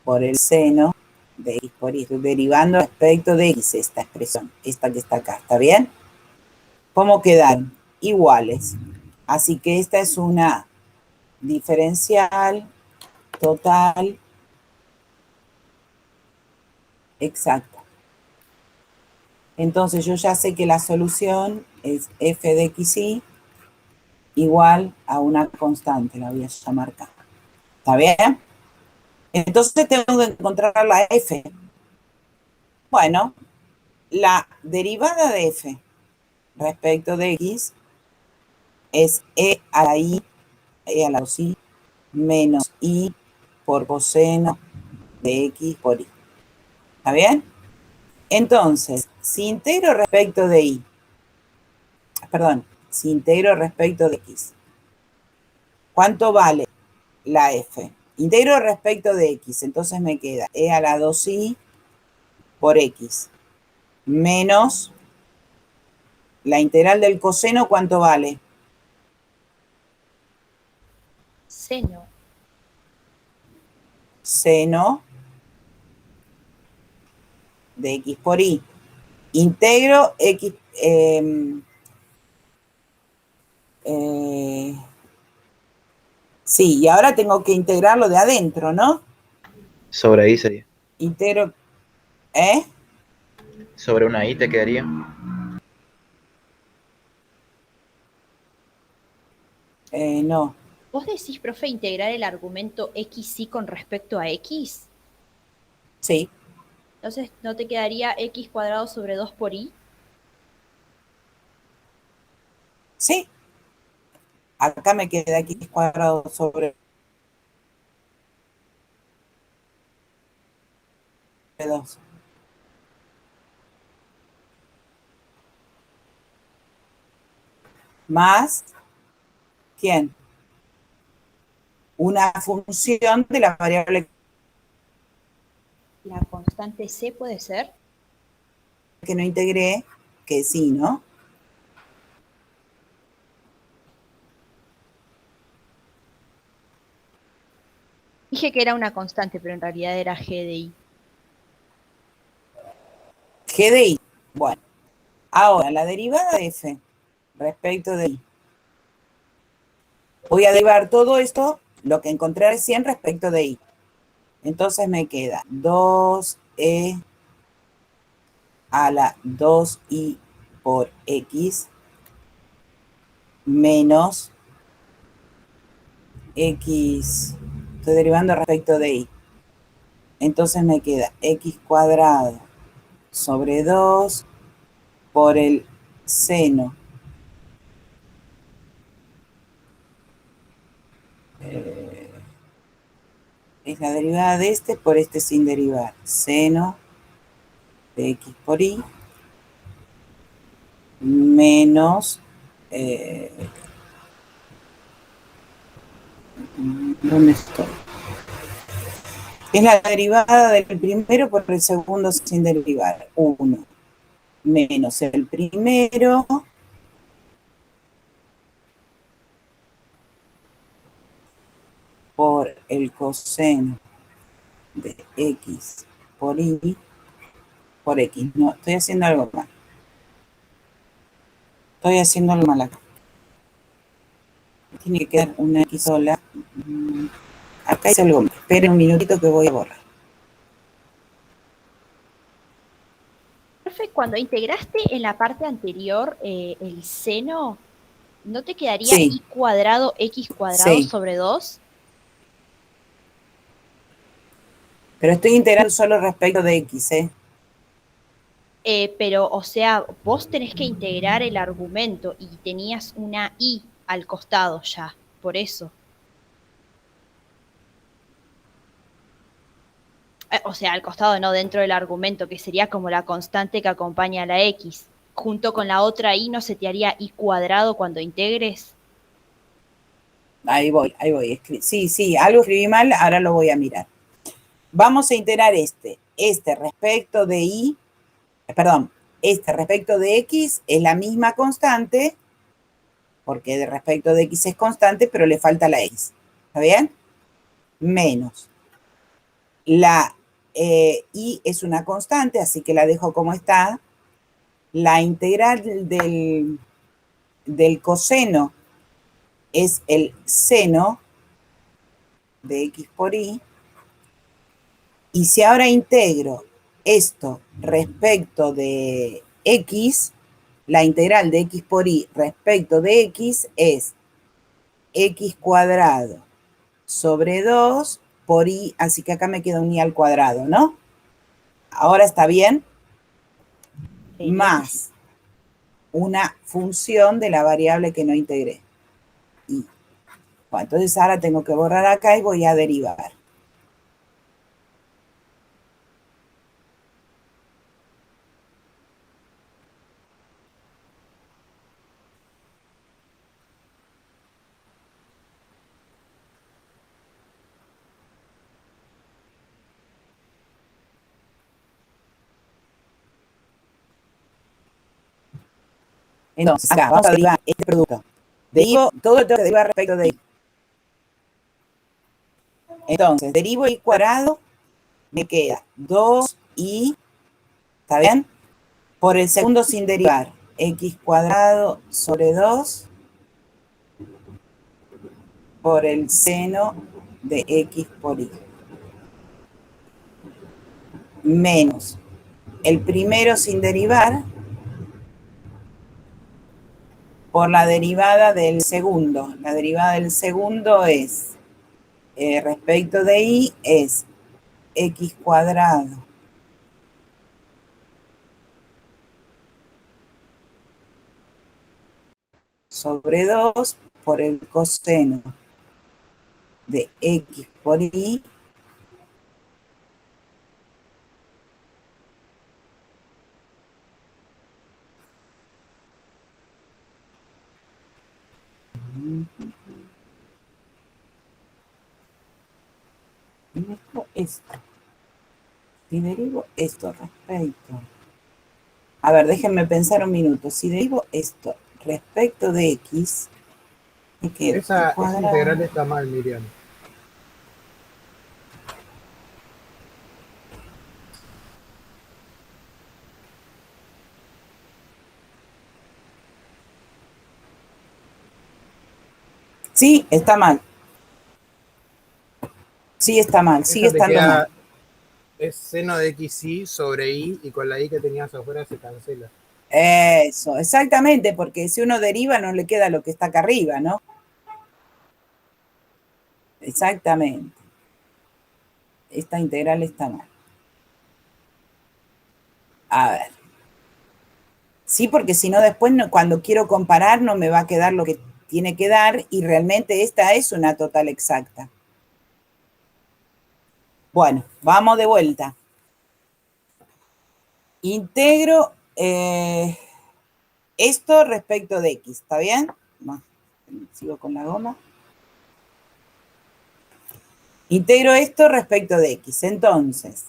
por el seno de x por y. Estoy derivando respecto de x esta expresión, esta que está acá. ¿Está bien? ¿Cómo quedan? Iguales. Así que esta es una diferencial total exacta. Entonces yo ya sé que la solución es f de xy igual a una constante, la voy a llamar acá. ¿Está bien? Entonces tengo que encontrar la f. Bueno, la derivada de f respecto de x es e a la i, e a la 2i, menos i por coseno de x por y. ¿Está bien? Entonces, si integro respecto de y, perdón, si integro respecto de x, ¿cuánto vale la f? Integro respecto de x, entonces me queda e a la 2i por x, menos la integral del coseno, ¿cuánto vale?
Seno.
Seno de x por y. Integro x, sí, y ahora tengo que integrarlo de adentro, ¿no?
Sobre ahí sería.
Integro,
Sobre una I te quedaría.
no.
¿Vos decís, profe, integrar el argumento xy con respecto a x?
Sí,
Entonces, ¿no te quedaría x cuadrado sobre 2 por y?
sí. Acá me queda x cuadrado sobre 2. Más, ¿quién? Una función de la variable
La constante c puede ser.
que no integré, que sí, ¿no?
Dije que era una constante, pero en realidad era g de i.
G de y. Bueno, ahora la derivada de f respecto de y. Voy a derivar todo esto, lo que encontré recién respecto de y. Entonces me queda 2e a la 2i por x menos x, estoy derivando respecto de y. Entonces me queda x cuadrado sobre 2 por el seno es la derivada de este por este sin derivar. Seno de x por y menos... ¿dónde estoy? Es la derivada del primero por el segundo sin derivar. 1 menos el primero por el coseno de x por y por x. No, estoy haciendo algo mal. Estoy haciendo algo mal acá. Tiene que quedar una x sola. Acá hice algo mal. Esperen un minutito que voy a borrar.
Profe, cuando integraste en la parte anterior el seno, ¿no te quedaría
Sí.
y cuadrado x cuadrado
Sí.
sobre 2?
Pero estoy integrando solo respecto de x, ¿eh?
Pero, o sea, vos tenés que integrar el argumento y tenías una y al costado ya, por eso. O sea, al costado, no dentro del argumento, que sería como la constante que acompaña a la x. Junto con la otra y, ¿no se te haría y cuadrado cuando integres?
Ahí voy. Sí, algo escribí mal, ahora lo voy a mirar. Vamos a integrar este respecto de y, perdón, este respecto de x es la misma constante, porque de respecto de x es constante, pero le falta la x. ¿Está bien? Menos. La y es una constante, así que la dejo como está. La integral del coseno es el seno de x por y. Y si ahora integro esto respecto de x, la integral de x por y respecto de x es x cuadrado sobre 2 por y, así que acá me queda un y al cuadrado, ¿no? Ahora está bien. Más una función de la variable que no integré. Y, bueno, entonces ahora tengo que borrar acá y voy a derivar. Entonces, acá vamos a derivar este producto. Derivo todo lo que tengo que derivar respecto de y. Entonces, derivo y cuadrado, me queda 2y, ¿está bien? Por el segundo sin derivar, x cuadrado sobre 2 por el seno de x por y. Menos el primero sin derivar por la derivada del segundo. La derivada del segundo es, respecto de y, es x cuadrado sobre 2 por el coseno de x por y esto. Si derivo esto respecto... A ver, déjenme pensar un minuto. Si derivo esto respecto de x, me queda
Esa
cuadrado.
integral está mal, Miriam.
Sí, está mal. Sí, está mal. Sigue
Esa te
estando
queda,
mal.
es seno de xy sobre y, y con la y que tenías afuera se cancela.
Eso, exactamente, porque si uno deriva no le queda lo que está acá arriba, ¿no? Exactamente. Esta integral está mal. A ver. Sí, porque si no después cuando quiero comparar no me va a quedar lo que tiene que dar y realmente esta es una total exacta. Bueno, vamos de vuelta. Integro esto respecto de x, ¿está bien? No, sigo con la goma. Integro esto respecto de x. Entonces,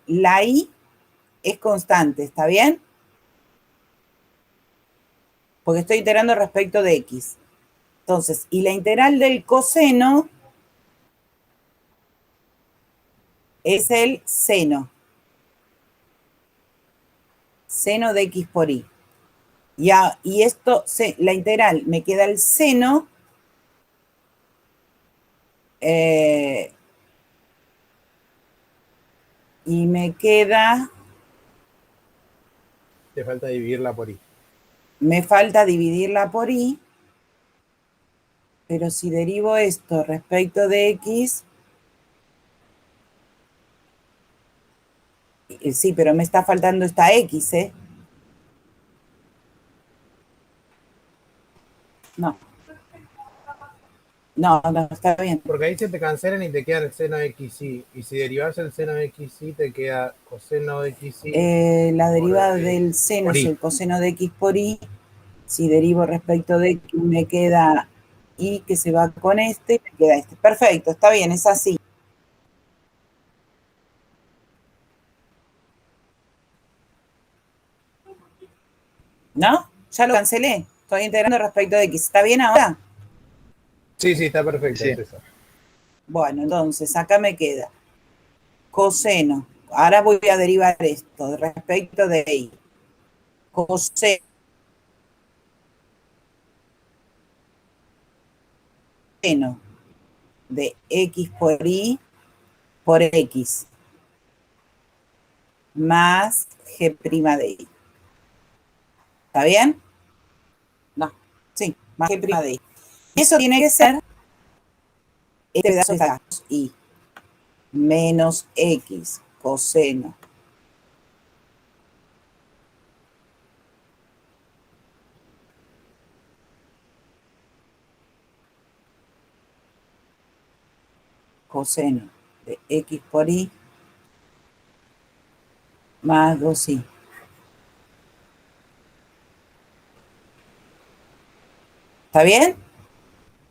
la y es constante, ¿está bien? Porque estoy integrando respecto de x. Entonces, y la integral del coseno es el seno. Seno de x por y. Y esto, la integral, me queda el seno y me queda,
Te falta dividirla por i.
me falta dividirla por y, pero si derivo esto respecto de x, sí, pero me está faltando esta x, ¿eh? No. No, no, está bien.
Porque ahí se te cancelan y te queda el seno de xy. Y si derivas el seno de xy, te queda coseno de xy.
La derivada
por,
del seno
por
es
i.
el coseno de x por y. Si derivo respecto de x, me queda y que se va con este, me queda este. Perfecto, está bien, es así. ¿No? Ya lo cancelé. Estoy integrando respecto de x. ¿Está bien ahora?
Sí, está perfecto.
Sí.
Es eso.
Bueno, entonces acá me queda coseno. Ahora voy a derivar esto respecto de y. Coseno de x por x más g' de y. ¿Está bien? No, sí, más g' de y. Eso tiene que ser este pedazo de y menos x coseno de x por y más 2y. ¿Está bien?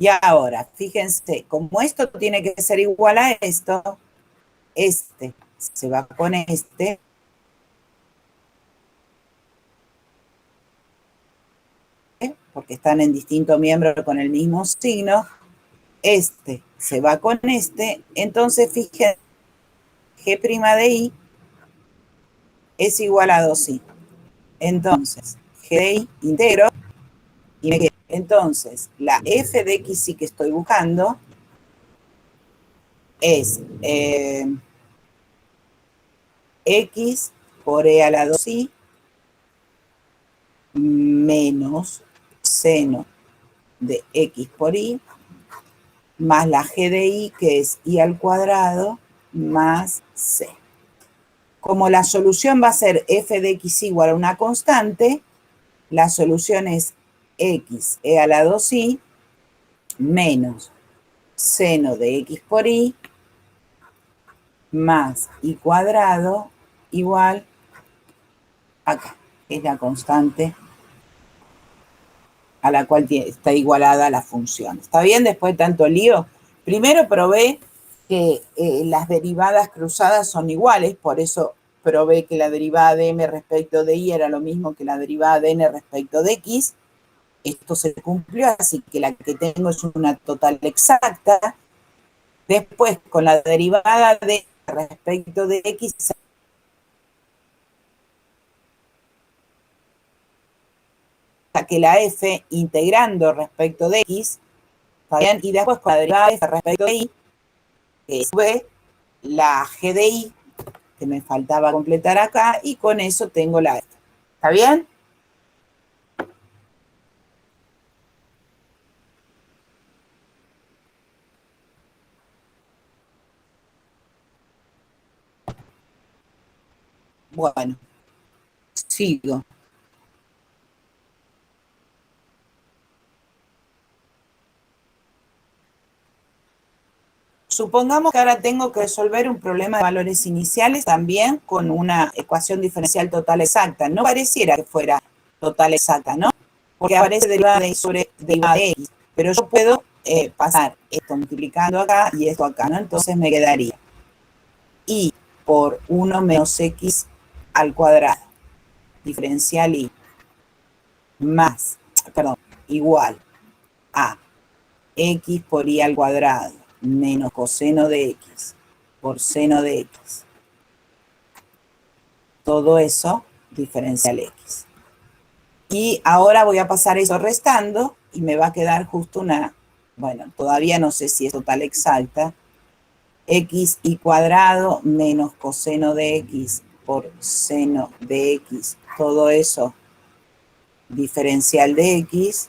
Y ahora, fíjense, como esto tiene que ser igual a esto, este se va con este, porque están en distinto miembro con el mismo signo, este se va con este, entonces fíjense, g' de y es igual a 2y. Entonces, g de y integro y me queda. Entonces, la f de x sí que estoy buscando es x por e a la 2y menos seno de x por y más la g de y, que es y al cuadrado, más c. Como la solución va a ser f de x igual a una constante, la solución es x e a la 2y menos seno de x por y más y cuadrado igual acá, es la constante a la cual está igualada la función. ¿Está bien? Después de tanto lío. Primero probé que las derivadas cruzadas son iguales, por eso probé que la derivada de m respecto de y era lo mismo que la derivada de n respecto de x. Esto se cumplió, así que la que tengo es una total exacta. Después, con la derivada de respecto de x, que la f integrando respecto de x, ¿está bien? Y después con la derivada de f respecto de y, que sube la g de y, que me faltaba completar acá, y con eso tengo la f. ¿Está bien? Bueno, sigo. supongamos que ahora tengo que resolver un problema de valores iniciales también con una ecuación diferencial total exacta. No pareciera que fuera total exacta, ¿no? Porque aparece derivada de y sobre derivada de x. Pero yo puedo pasar esto multiplicando acá y esto acá, ¿no? Entonces me quedaría y por 1 menos x al cuadrado, diferencial y, igual a x por y al cuadrado menos coseno de x por seno de x. Todo eso diferencial x. Y ahora voy a pasar eso restando y me va a quedar justo una, bueno, todavía no sé si es total exacta, x y cuadrado menos coseno de x por seno de x. Todo eso diferencial de x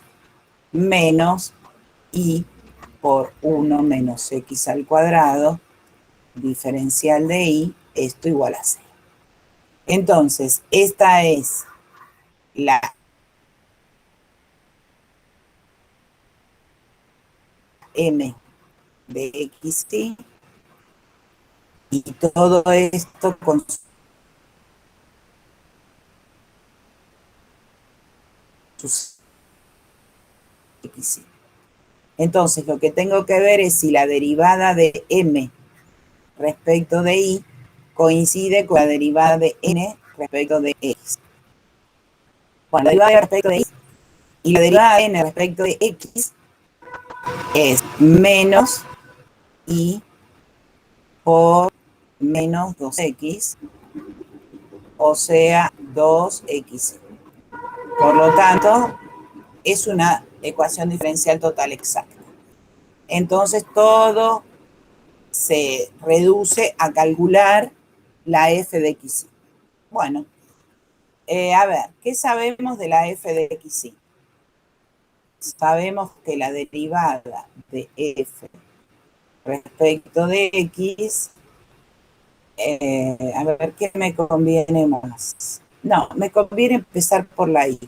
menos y por 1 menos x al cuadrado, diferencial de y, esto igual a 0. Entonces, esta es la m de x y todo esto con sus x. Entonces, lo que tengo que ver es si la derivada de m respecto de y coincide con la derivada de n respecto de x. Bueno, la derivada de respecto de y y la derivada de n respecto de x es menos y por menos 2x, o sea, 2x. Por lo tanto, es una ecuación diferencial total exacta. Entonces, todo se reduce a calcular la f de x. Bueno, a ver, ¿qué sabemos de la f de x? Sabemos que la derivada de f respecto de x, a ver, ¿qué me conviene más? No, me conviene empezar por la y.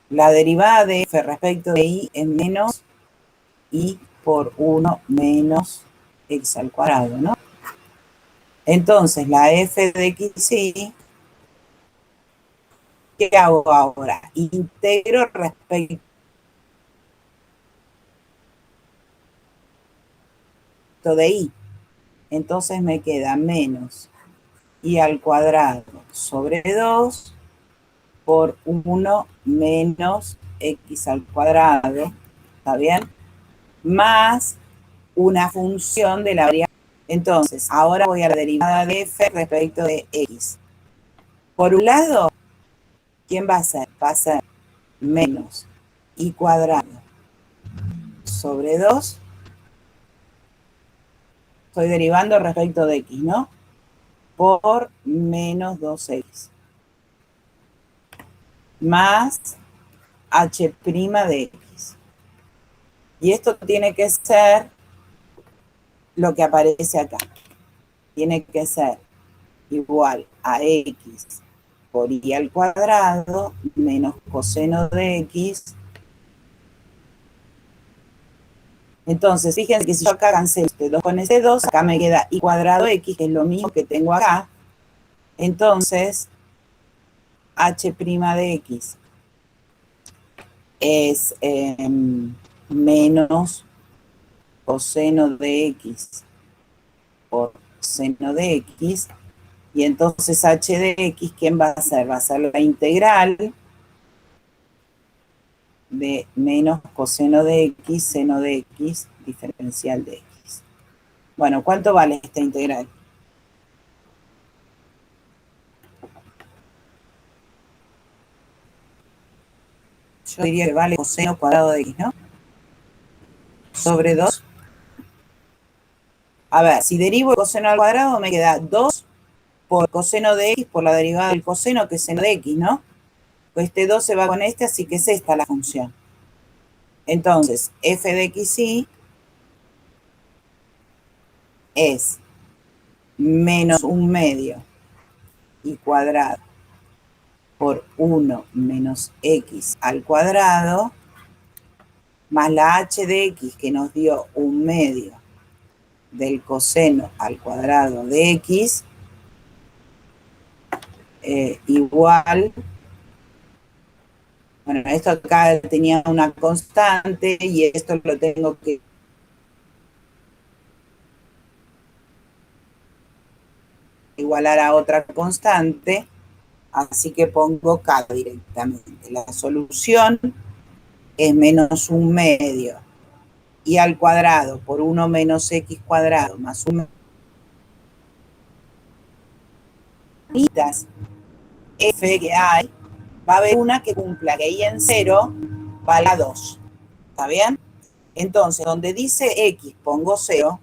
La derivada de f respecto de y es menos y por 1 menos x al cuadrado, ¿no? Entonces, la f de x, ¿qué hago ahora? Integro respecto de y. Entonces me queda menos y al cuadrado sobre 2 por 1 menos x al cuadrado, ¿está bien? Más una función de la variable. Entonces, ahora voy a la derivada de f respecto de x. Por un lado, ¿quién va a ser? Va a ser menos y cuadrado sobre 2. Estoy derivando respecto de x, ¿no? Por menos 2x. Más h' de x. Y esto tiene que ser lo que aparece acá. Tiene que ser igual a x por y al cuadrado menos coseno de x. Entonces, fíjense que si yo acá cancelo este 2 con este 2, acá me queda y cuadrado x, que es lo mismo que tengo acá. Entonces, h' de x es menos coseno de x por seno de x. Y entonces h de x, ¿quién va a ser? Va a ser la integral de menos coseno de x, seno de x, diferencial de x. Bueno, ¿cuánto vale esta integral? Yo diría que vale coseno cuadrado de x, ¿no? Sobre 2. A ver, si derivo el coseno al cuadrado, me queda 2 por coseno de x por la derivada del coseno, que es seno de x, ¿no? Pues este 2 se va con este, así que es esta la función. Entonces, f de x es menos 1 medio y cuadrado por 1 menos x al cuadrado más la h de x que nos dio 1/2 del coseno al cuadrado de x, igual, bueno, esto acá tenía una constante y esto lo tengo que igualar a otra constante, así que pongo k directamente. La solución es menos 1/2 y al cuadrado por 1 menos x cuadrado más 1 f que hay, va a haber una que cumpla que y en 0 valga 2. ¿Está bien? Entonces, donde dice x pongo 0,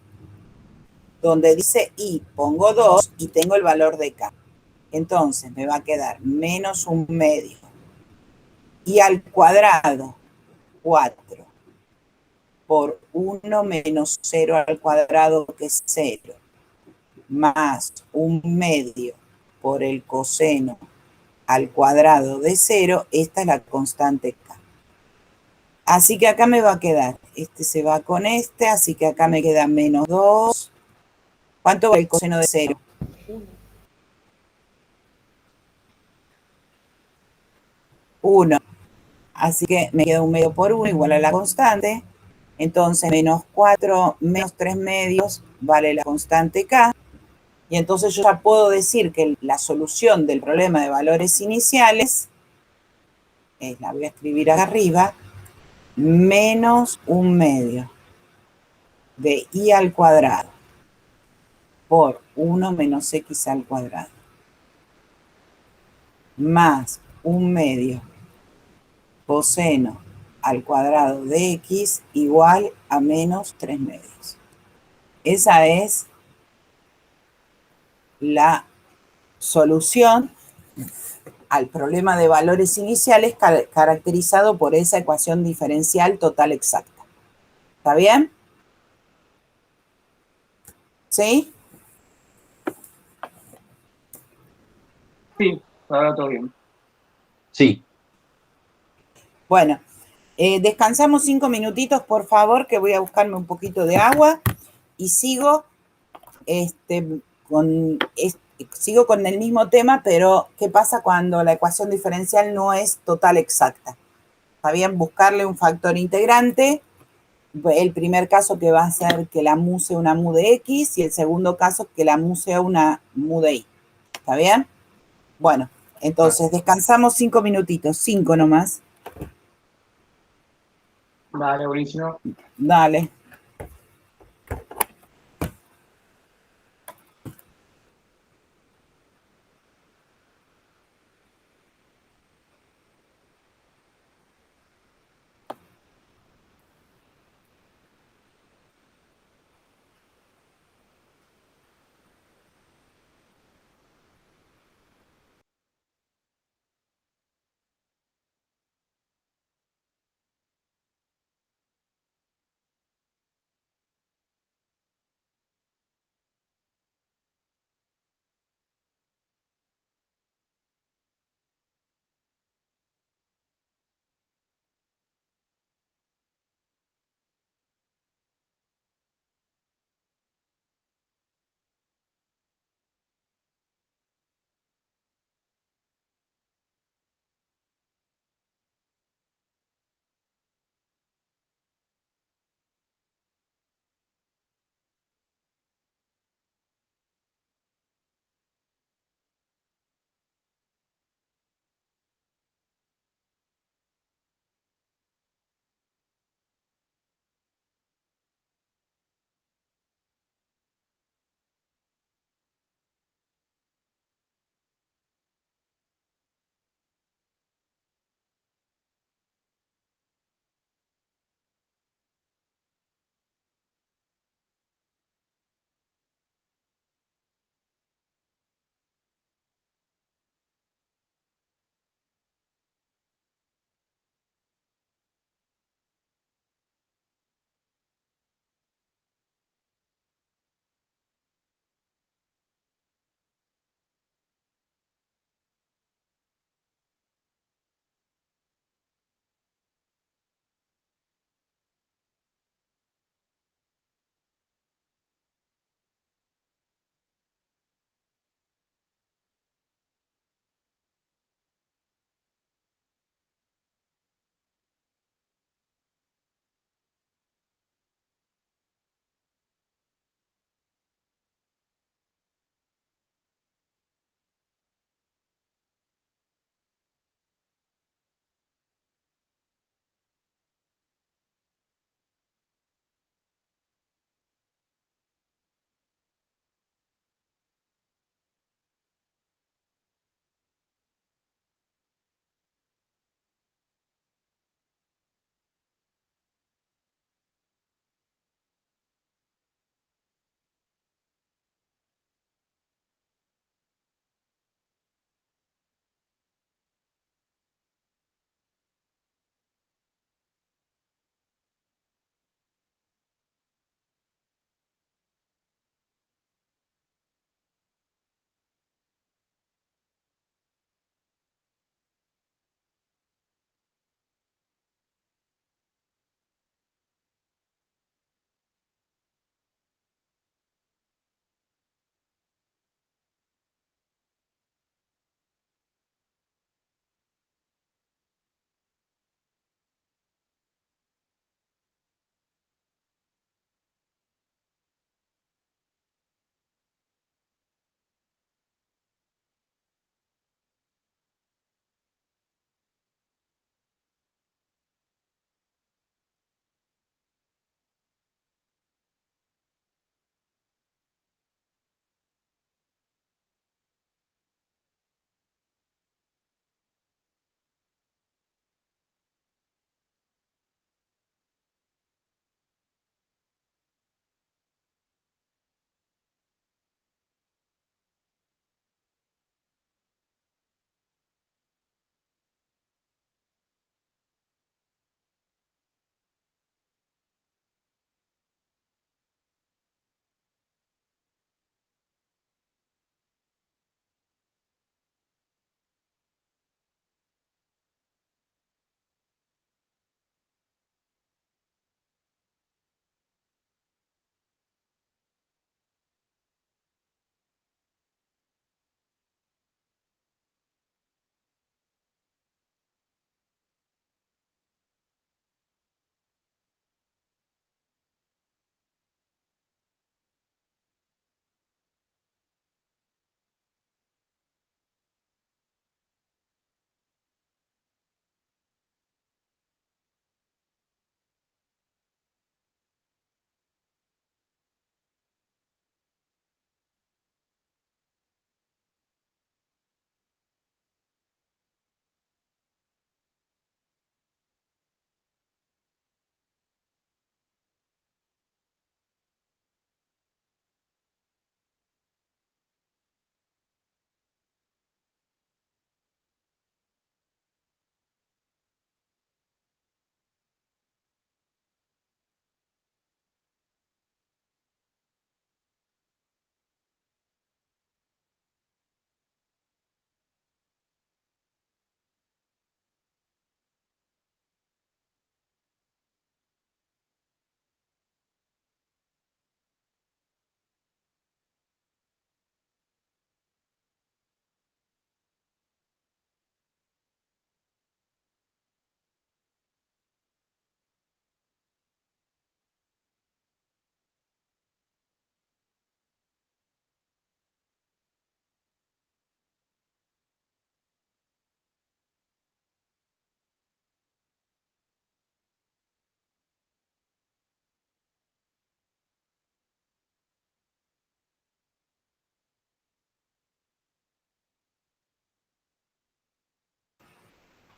donde dice y pongo 2 y tengo el valor de k. Entonces me va a quedar menos 1/2 y al cuadrado 4 por 1 menos 0 al cuadrado, que es 0, más 1/2 por el coseno al cuadrado de 0, esta es la constante k. Así que acá me va a quedar, este se va con este, así que acá me queda menos 2. ¿Cuánto va el coseno de 0? 1. Así que me queda 1/2 por 1 igual a la constante. Entonces, menos 4 menos 3/2 vale la constante k. Y entonces yo ya puedo decir que la solución del problema de valores iniciales es, la voy a escribir acá arriba, menos 1/2 de y al cuadrado por 1 menos x al cuadrado más 1/2 coseno al cuadrado de x igual a menos 3/2. Esa es la solución al problema de valores iniciales caracterizado por esa ecuación diferencial total exacta. ¿Está bien? ¿Sí?
Sí, ahora todo bien.
Sí.
Bueno, descansamos 5 minutitos, por favor, que voy a buscarme un poquito de agua y sigo sigo con el mismo tema, pero ¿qué pasa cuando la ecuación diferencial no es total exacta? Está bien, buscarle un factor integrante. El primer caso que va a ser que la mu sea una mu de x y el segundo caso que la mu sea una mu de y. ¿Está bien? Bueno, entonces descansamos 5 minutitos, 5 nomás.
Vale, buenísimo.
Dale.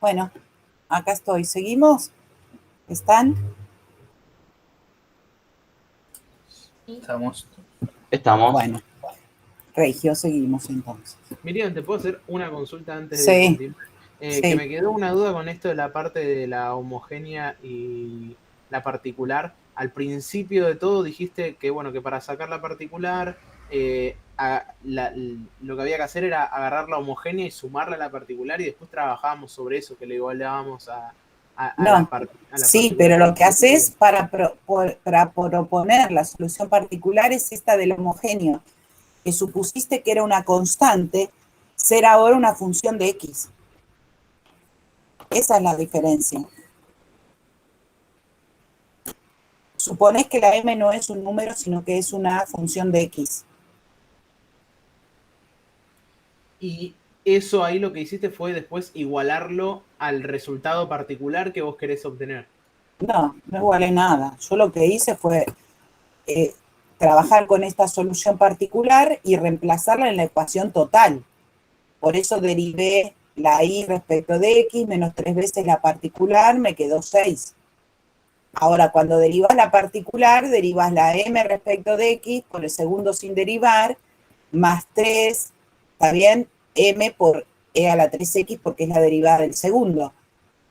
Bueno, acá estoy. ¿Seguimos? ¿Están?
Estamos.
Estamos.
Bueno, Regio, seguimos entonces.
Miriam, ¿te puedo hacer una consulta antes
Sí,
de continuar?
sí.
Que me quedó una duda con esto de la parte de la homogénea y la particular. Al principio de todo dijiste que, bueno, que para sacar la particular, lo que había que hacer era agarrar la homogénea y sumarla a la particular y después trabajábamos sobre eso, que le igualábamos a
No,
la
sí,
particular.
pero lo que haces para proponer la solución particular es esta del homogéneo, que supusiste que era una constante, ser ahora una función de X. Esa es la diferencia. Supones que la M no es un número, sino que es una función de X.
Y eso ahí lo que hiciste fue después igualarlo al resultado particular que vos querés obtener.
No, no igualé nada. Yo lo que hice fue trabajar con esta solución particular y reemplazarla en la ecuación total. Por eso derivé la y respecto de x menos 3 veces la particular, me quedó 6. Ahora, cuando derivas la particular, derivas la m respecto de x por el segundo sin derivar, más 3, ¿está bien? M por e a la 3x porque es la derivada del segundo,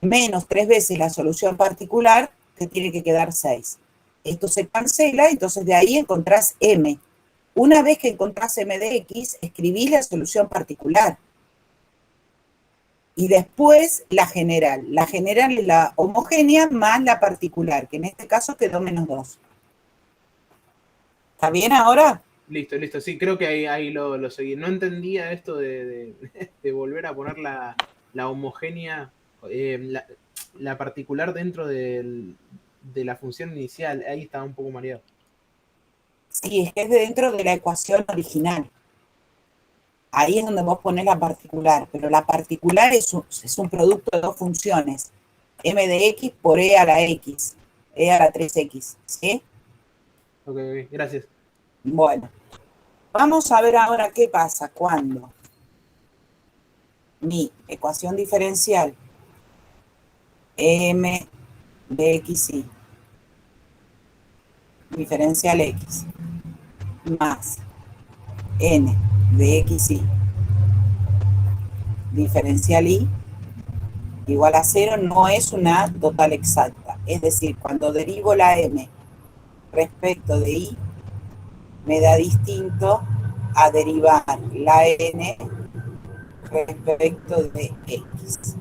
menos 3 veces la solución particular, te tiene que quedar 6. Esto se cancela, entonces de ahí encontrás m. Una vez que encontrás m de x, escribís la solución particular. Y después la general. La general es la homogénea más la particular, que en este caso quedó menos 2. ¿Está bien ahora?
Listo, listo. Sí, creo que ahí lo seguí. No entendía esto de volver a poner la homogénea, la particular dentro de la función inicial. Ahí estaba un poco mareado.
Sí, es que es dentro de la ecuación original. Ahí es donde vos ponés la particular, pero la particular es un producto de dos funciones, m de x por e a la x, e a la 3x, ¿sí?
Ok, gracias.
Bueno, vamos a ver ahora qué pasa cuando mi ecuación diferencial m de xy diferencial x más n de xy diferencial y igual a 0 no es una total exacta. Es decir, cuando derivo la m respecto de y, me da distinto a derivar la n respecto de x.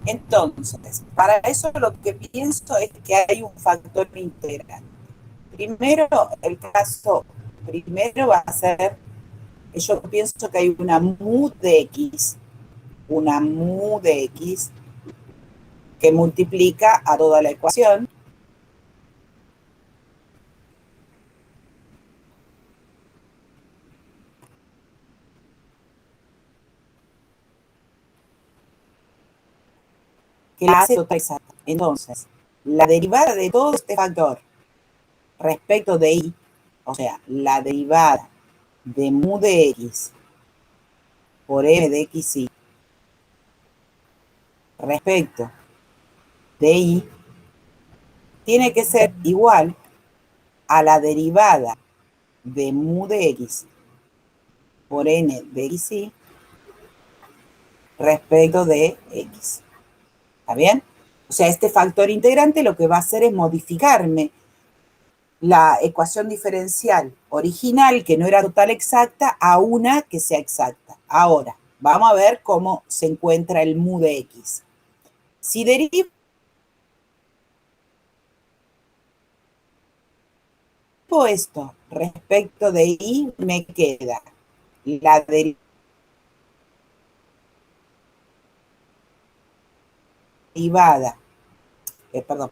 Entonces, para eso lo que pienso es que hay un factor integral. Primero, primero va a ser que yo pienso que hay una mu de x, que multiplica a toda la ecuación. Que la hace total exacta. Entonces, la derivada de todo este factor respecto de y, o sea, la derivada de mu de x por m de xy respecto de y, tiene que ser igual a la derivada de mu de x por n de xy respecto de x. ¿Está bien? O sea, este factor integrante lo que va a hacer es modificarme la ecuación diferencial original, que no era total exacta, a una que sea exacta. Ahora, vamos a ver cómo se encuentra el mu de x. Si derivo esto respecto de y, me queda la derivada, perdón,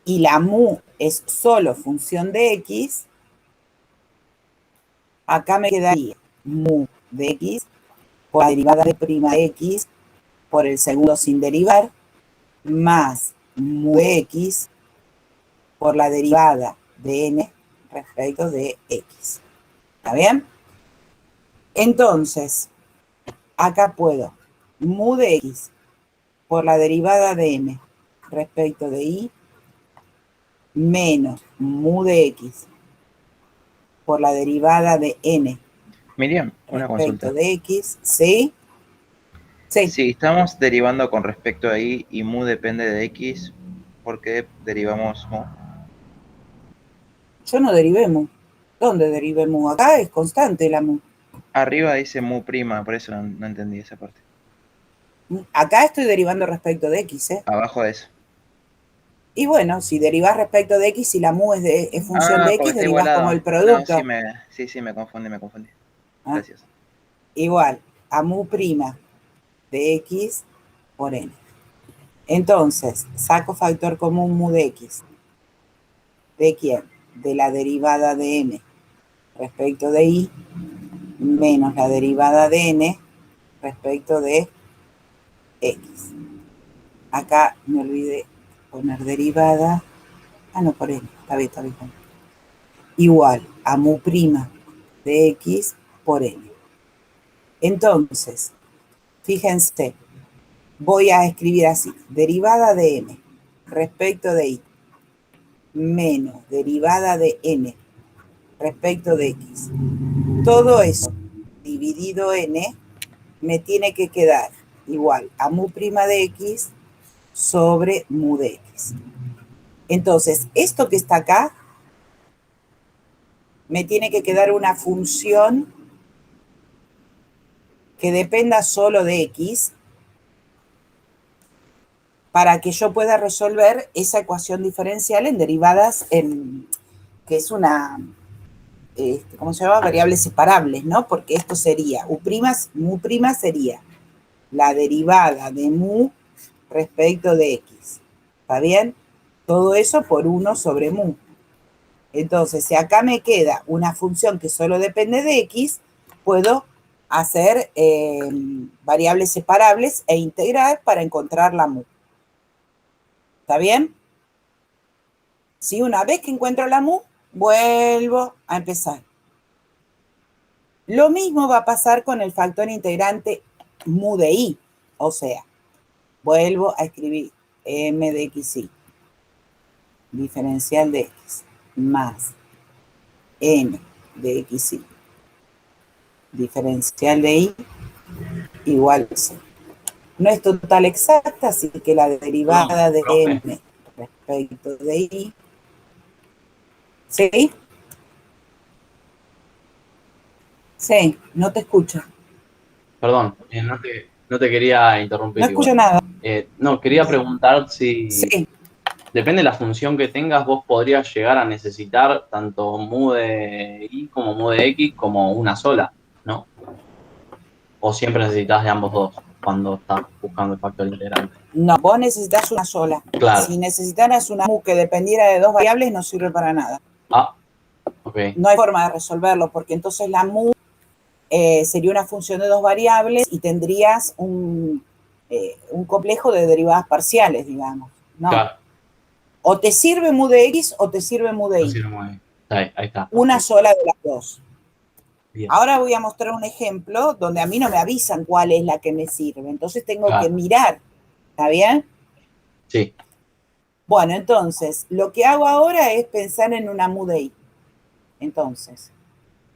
y la mu es solo función de x, acá me quedaría mu de x por la derivada de prima de x por el segundo sin derivar, más mu de x por la derivada de n respecto de x. ¿Está bien? Entonces, acá puedo mu de x por la derivada de m respecto de y menos mu de x por la derivada de n
Miriam, una
respecto
consulta.
de x, ¿sí? Sí,
Si estamos derivando con respecto a y y mu depende de x, ¿por qué derivamos mu?
yo no derivé mu. ¿Dónde derivé mu? Acá es constante la mu.
Arriba dice mu prima, por eso no entendí esa parte.
Acá estoy derivando respecto de x, ¿eh?
Abajo de eso.
Y bueno, si derivás respecto de x, si la mu es función de
Porque
x,
está
derivás como
igualado.
el
No,
producto.
sí, me confundí.
¿Ah?
Gracias.
Igual a mu prima de x por n. Entonces, saco factor común mu de x. ¿De quién? De la derivada de m respecto de y menos la derivada de n respecto de x. Acá me olvidé poner derivada. Ah, no, por n. Está bien. Igual a mu prima de x por n. Entonces, fíjense, voy a escribir así, derivada de m respecto de y menos derivada de n respecto de x. Todo eso dividido n me tiene que quedar igual a mu prima de x sobre mu de x. Entonces, esto que está acá me tiene que quedar una función que dependa solo de x para que yo pueda resolver esa ecuación diferencial en derivadas, que es una, ¿cómo se llama? Variables separables, ¿no? Porque esto sería, mu prima sería la derivada de mu respecto de x. ¿Está bien? Todo eso por 1 sobre mu. Entonces, si acá me queda una función que solo depende de x, puedo hacer variables separables e integrar para encontrar la mu. ¿Está bien? Si una vez que encuentro la mu, vuelvo a empezar. Lo mismo va a pasar con el factor integrante mu de y. O sea, vuelvo a escribir m de xy, diferencial de x, más m de xy, diferencial de y, igual a 0. No es total exacta, así que la derivada de m respecto de y, ¿sí? Sí, no te escucho.
Perdón, no te quería interrumpir
No
igual.
escucho nada.
No, quería preguntar si,
Sí,
depende de la función que tengas, vos podrías llegar a necesitar tanto mu de y como mu de x como una sola, ¿no? O siempre necesitas de ambos dos cuando estás buscando el factor integrante.
no, vos necesitas una sola.
Claro.
Si necesitaras una mu que dependiera de dos variables, no sirve para nada.
Ah, ok.
No hay forma de resolverlo, porque entonces la mu sería una función de dos variables y tendrías un complejo de derivadas parciales, digamos. No.
Claro.
O te sirve mu de x o te sirve mu de y.
Ahí está.
Una sola de las dos.
Bien.
Ahora voy a mostrar un ejemplo donde a mí no me avisan cuál es la que me sirve. Entonces tengo que mirar. ¿Está bien?
Sí.
Bueno, entonces, lo que hago ahora es pensar en una mu de y. Entonces,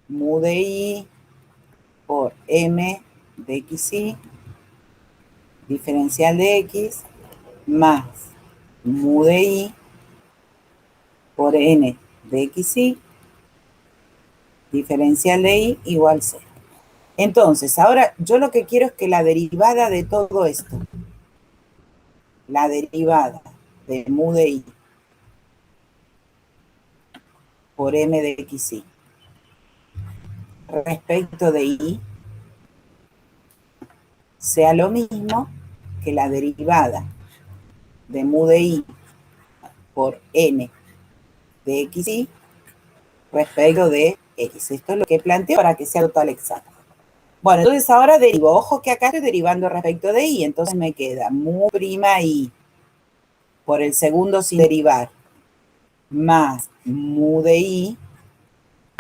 mu de y por m de xy, diferencial de x, más mu de y por n de xy, diferencial de y igual 0. Entonces, ahora yo lo que quiero es que la derivada de todo esto, la derivada de mu de y por m de xy respecto de y sea lo mismo que la derivada de mu de y por n de xy respecto de x. Esto es lo que planteo para que sea total exacto. Bueno, entonces ahora derivo. Ojo que acá estoy derivando respecto de y, entonces me queda mu prima y por el segundo sin derivar más mu de y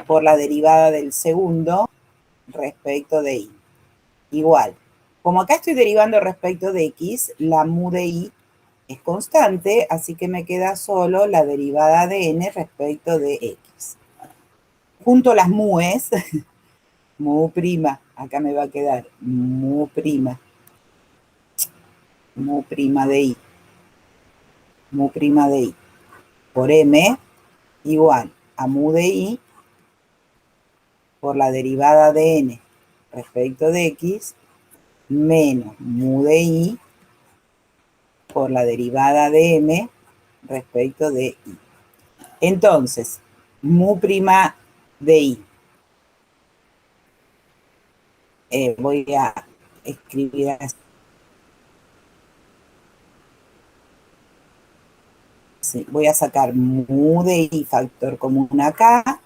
por la derivada del segundo respecto de y. Igual, como acá estoy derivando respecto de x, la mu de y es constante, así que me queda solo la derivada de n respecto de x. Junto las mu's, mu prima, acá me va a quedar mu prima de y, mu prima de y, por m igual a mu de y por la derivada de n respecto de x menos mu de y por la derivada de m respecto de y. Entonces, mu prima de y. Voy a escribir así. Sí, voy a sacar mu de y factor común acá.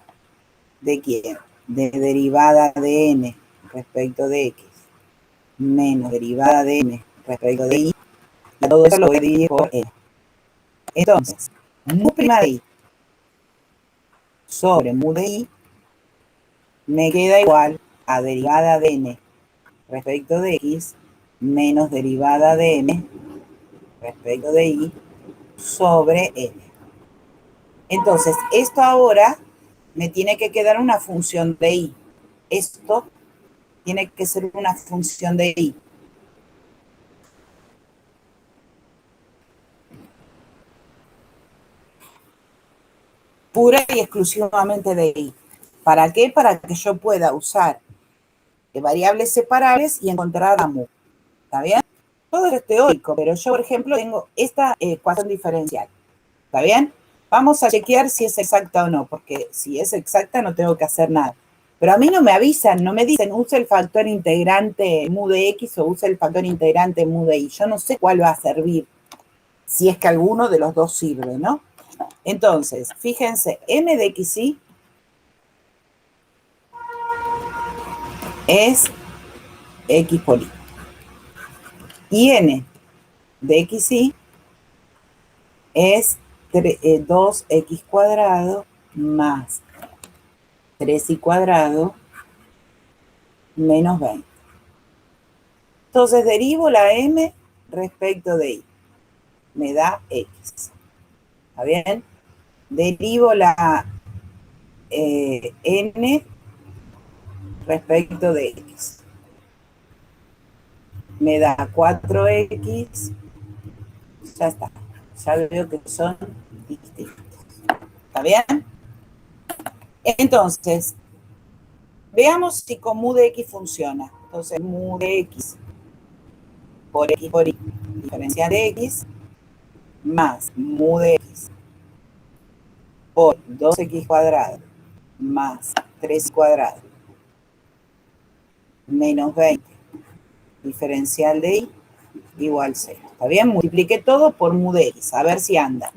¿De quién? De derivada de n respecto de x menos derivada de n respecto de y. Todo eso lo voy a dividir por n. Entonces, mu prima de y sobre mu de y me queda igual a derivada de n respecto de x menos derivada de m respecto de y sobre n. Entonces, esto ahora me tiene que quedar una función de y. Esto tiene que ser una función de y. Pura y exclusivamente de y. ¿Para qué? Para que yo pueda usar variables separables y encontrar la mu. ¿Está bien? Todo eso es teórico, pero yo, por ejemplo, tengo esta ecuación diferencial. ¿Está bien? Vamos a chequear si es exacta o no, porque si es exacta no tengo que hacer nada. Pero a mí no me avisan, no me dicen, use el factor integrante mu de x o use el factor integrante mu de y. Yo no sé cuál va a servir, si es que alguno de los dos sirve, ¿no? Entonces, fíjense, m de xy es x por y. Y n de xy es 2x cuadrado más 3y cuadrado menos 20. Entonces derivo la m respecto de y. Me da x. ¿Está bien? Derivo la n respecto de x. Me da 4x. Ya está. Ya veo que son distintos. ¿Está bien? Entonces, veamos si con mu de x funciona. Entonces, mu de x por y, diferencial de x, más mu de x por 2x cuadrado, más 3 cuadrado, menos 20, diferencial de y, igual 0. ¿Está bien? Multipliqué todo por mu de x, a ver si anda.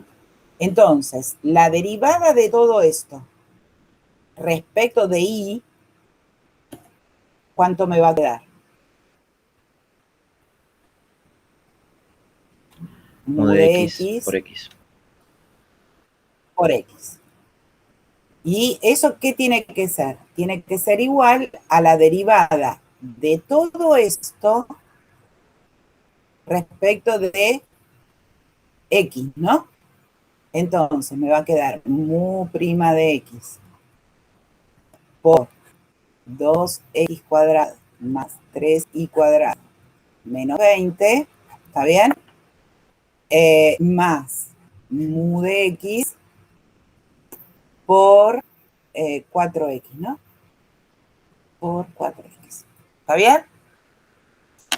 Entonces, la derivada de todo esto respecto de y, ¿cuánto me va a quedar?
Mu de x por x.
Por x. ¿Y eso qué tiene que ser? Tiene que ser igual a la derivada de todo esto respecto de x, ¿no? Entonces me va a quedar mu prima de x por 2x cuadrado más 3y cuadrado menos 20, ¿está bien? Más mu de x por 4x, ¿no? Por 4x. ¿Está bien?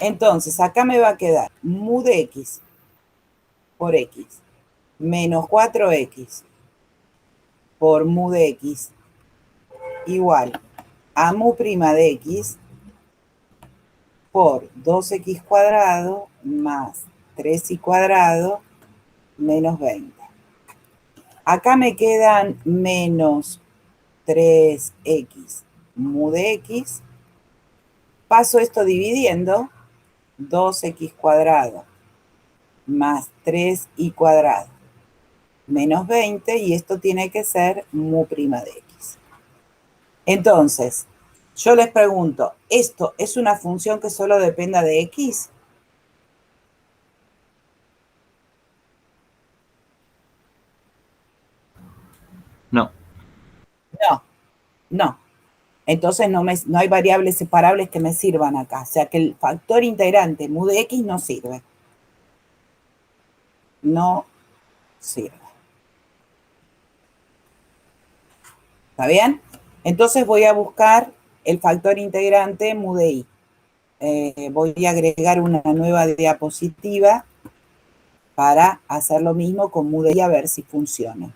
Entonces, acá me va a quedar mu de x por x menos 4x por mu de x igual a mu prima de x por 2x cuadrado más 3y cuadrado menos 20. Acá me quedan menos 3x mu de x. Paso esto dividiendo, 2x cuadrado más 3y cuadrado menos 20, y esto tiene que ser mu prima de x. Entonces, yo les pregunto, ¿esto es una función que solo dependa de X?
No.
No, no. Entonces no hay variables separables que me sirvan acá. O sea que el factor integrante mu de X no sirve. No sirve. ¿Está bien? Entonces voy a buscar el factor integrante mu de I. Voy a agregar una nueva diapositiva para hacer lo mismo con mu de I a ver si funciona.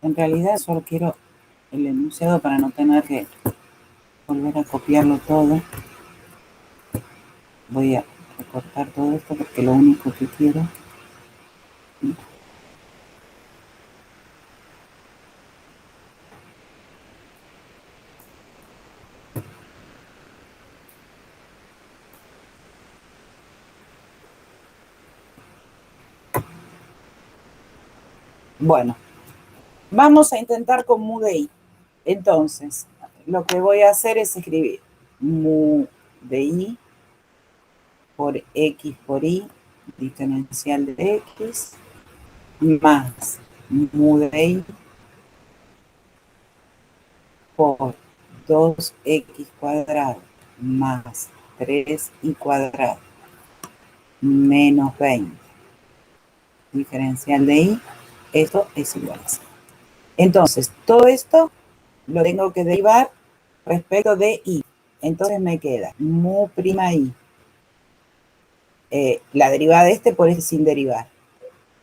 En realidad solo quiero el enunciado para no tener que volver a copiarlo todo. Voy a recortar todo esto porque lo único que quiero. Bueno, vamos a intentar con mu de I. Entonces, lo que voy a hacer es escribir mu de I por X por Y, diferencial de X, más mu de I por 2X cuadrado más 3Y cuadrado menos 20, diferencial de I, esto es igual a 0. Entonces, todo esto lo tengo que derivar respecto de I. Entonces me queda mu prima I. La derivada de este por este sin derivar.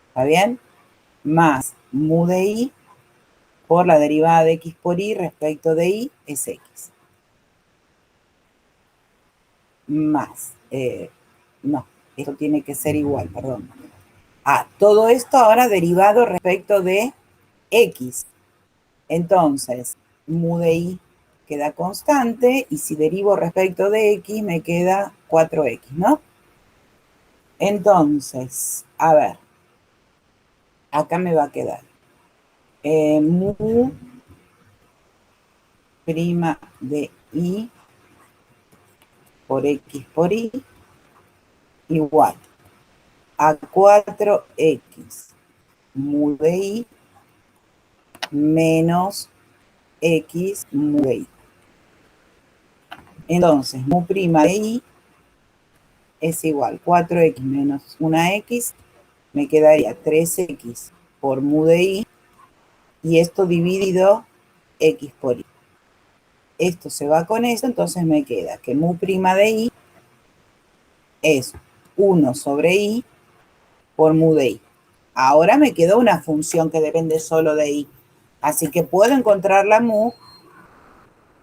¿Está bien? Más mu de I por la derivada de X por Y respecto de I es X. Más, no, esto tiene que ser igual, perdón. Todo esto ahora derivado respecto de X. Entonces, mu de I queda constante y si derivo respecto de X me queda 4X, ¿no? Entonces, a ver, acá me va a quedar mu prima de I por X por Y igual a 4X mu de I menos X mu de I. Entonces, mu prima de I es igual 4X menos 1X, me quedaría 3X por mu de I, y esto dividido X por Y. Esto se va con esto, entonces me queda que mu prima de I es 1 sobre I por mu de I. Ahora me quedó una función que depende solo de I. Así que puedo encontrar la mu,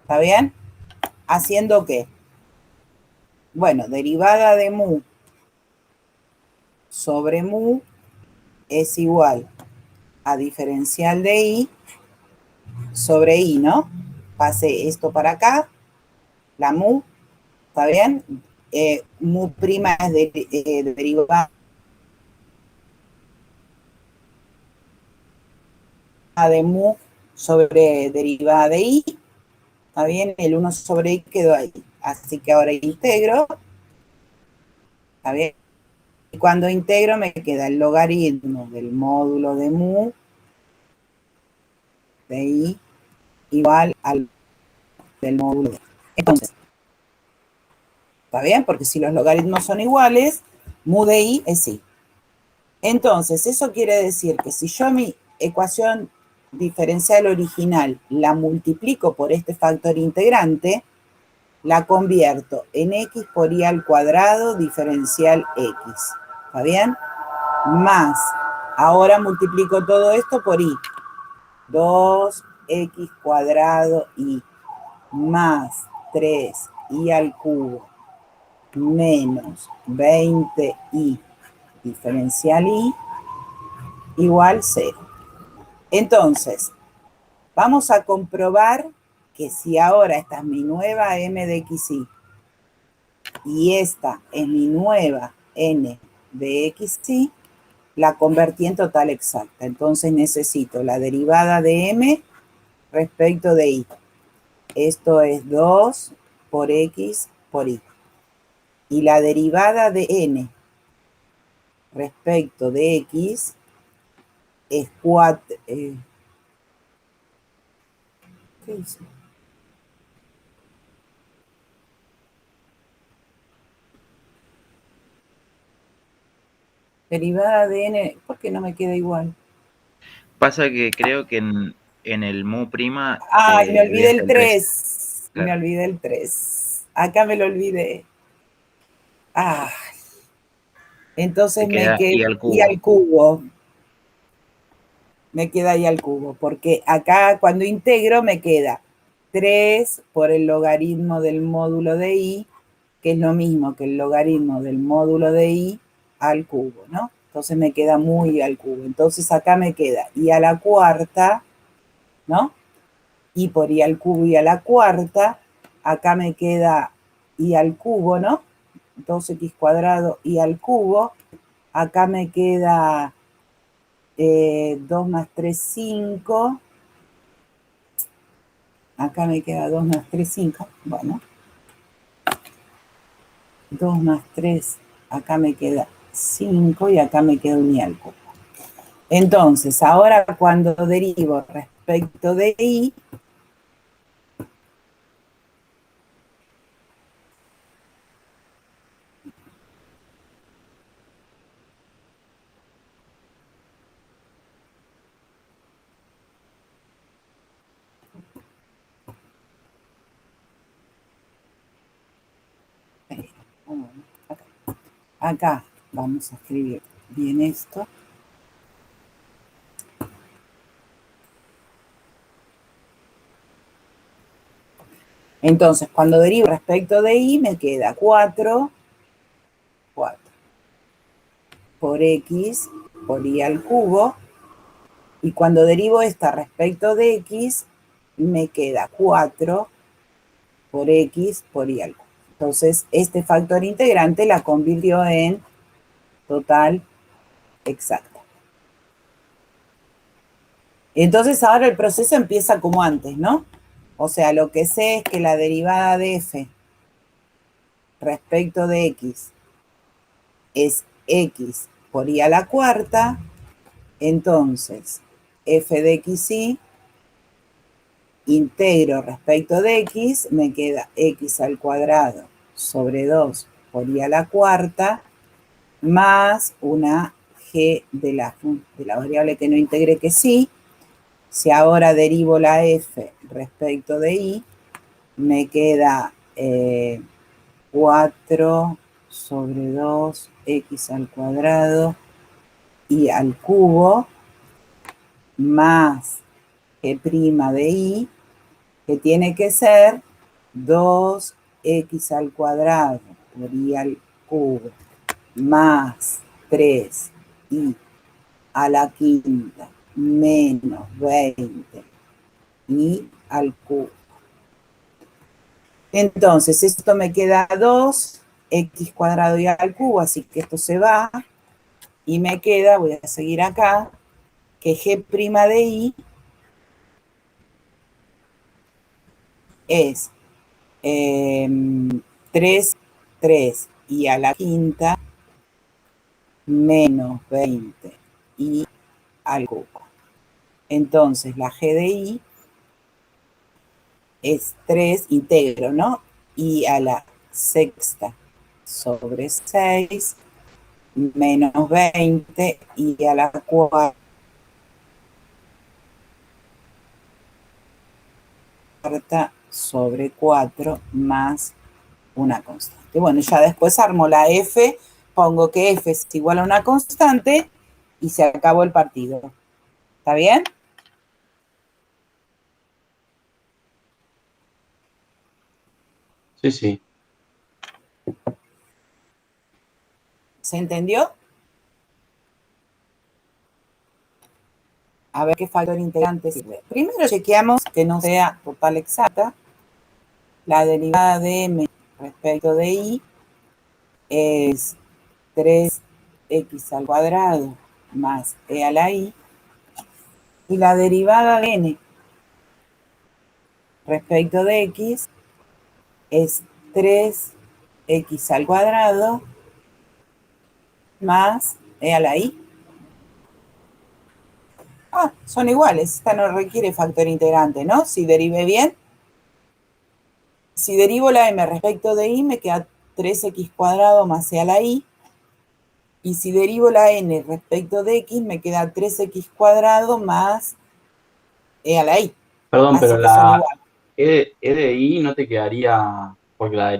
¿está bien? ¿Haciendo qué? Bueno, derivada de mu sobre mu es igual a diferencial de I sobre I, ¿no? Pase esto para acá, la mu, ¿está bien? Mu prima es derivada de mu sobre derivada de I, ¿está bien? El 1 sobre I quedó ahí. Así que ahora integro, ¿está bien? Y cuando integro me queda el logaritmo del módulo de mu de I igual al del módulo de I. Entonces, ¿está bien? Porque si los logaritmos son iguales, mu de I es I. Entonces, eso quiere decir que si yo mi ecuación diferencial original la multiplico por este factor integrante, la convierto en X por Y al cuadrado diferencial X. ¿Está bien? Más, ahora multiplico todo esto por Y. 2X cuadrado Y más 3Y al cubo menos 20Y diferencial Y igual 0. Entonces, vamos a comprobar que si ahora esta es mi nueva m de xy y esta es mi nueva n de xy, la convertí en total exacta. Entonces necesito la derivada de m respecto de y. Esto es 2 por x por y. Y la derivada de n respecto de x es 4. ¿Qué hice? Derivada de n, ¿por qué no me queda igual?
Pasa que creo que en el mu prima.
Ay, me olvidé el
3.
3.
Claro.
Me olvidé el 3. Acá me lo olvidé. Ah, entonces
Te queda
queda
y al
y
cubo.
al cubo. Me queda y al cubo, porque acá cuando integro me queda 3 por el logaritmo del módulo de y, que es lo mismo que el logaritmo del módulo de y al cubo, ¿no? Entonces me queda muy al cubo. Entonces acá me queda y a la cuarta, ¿no? Y por y al cubo y a la cuarta, acá me queda y al cubo, ¿no? 2x cuadrado y al cubo, acá me queda 2 más 3, 5, acá me queda 2 más 3, 5, bueno, 2 más 3, acá me queda 5 y acá me queda un y al cubo. Entonces, ahora cuando derivo respecto de y, acá vamos a escribir bien esto. Entonces, cuando derivo respecto de y, me queda 4 por x por y al cubo. Y cuando derivo esta respecto de x, me queda 4 por x por y al cubo. Entonces, este factor integrante la convirtió en total exacta. Entonces, ahora el proceso empieza como antes, ¿no? O sea, lo que sé es que la derivada de f respecto de x es x por y a la cuarta. Entonces, f de xy integro respecto de x, me queda x al cuadrado sobre 2 por y a la cuarta, más una g de la variable que no integré que sí. Si ahora derivo la f respecto de y, me queda 4 sobre 2 x al cuadrado y al cubo, más g' de y, que tiene que ser 2x al cuadrado por y al cubo más 3y a la quinta menos 20 y al cubo. Entonces, esto me queda 2x cuadrado y al cubo, así que esto se va. Y me queda, voy a seguir acá, que g' de y es 3 y a la quinta menos 20 y al cubo. Entonces, la g de y es 3 integro, ¿no? Y a la sexta sobre 6 menos 20 y a la cuarta sobre 4 más una constante. Bueno, ya después armo la f, pongo que f es igual a una constante y se acabó el partido. ¿Está bien?
Sí, sí.
¿Se entendió? a ver qué factor integrante sirve. Primero chequeamos que no sea total exacta. La derivada de m respecto de y es 3x al cuadrado más e a la i. Y la derivada de n respecto de x es 3x al cuadrado más e a la i. Ah, son iguales. Esta no requiere factor integrante, ¿no? Si derivé bien. Si derivo la m respecto de y, me queda 3x cuadrado más e a la i. Y si derivo la n respecto de x, me queda 3x cuadrado más e a la i.
Perdón,
Así
pero
que son
la
iguales.
E de I no te quedaría, porque la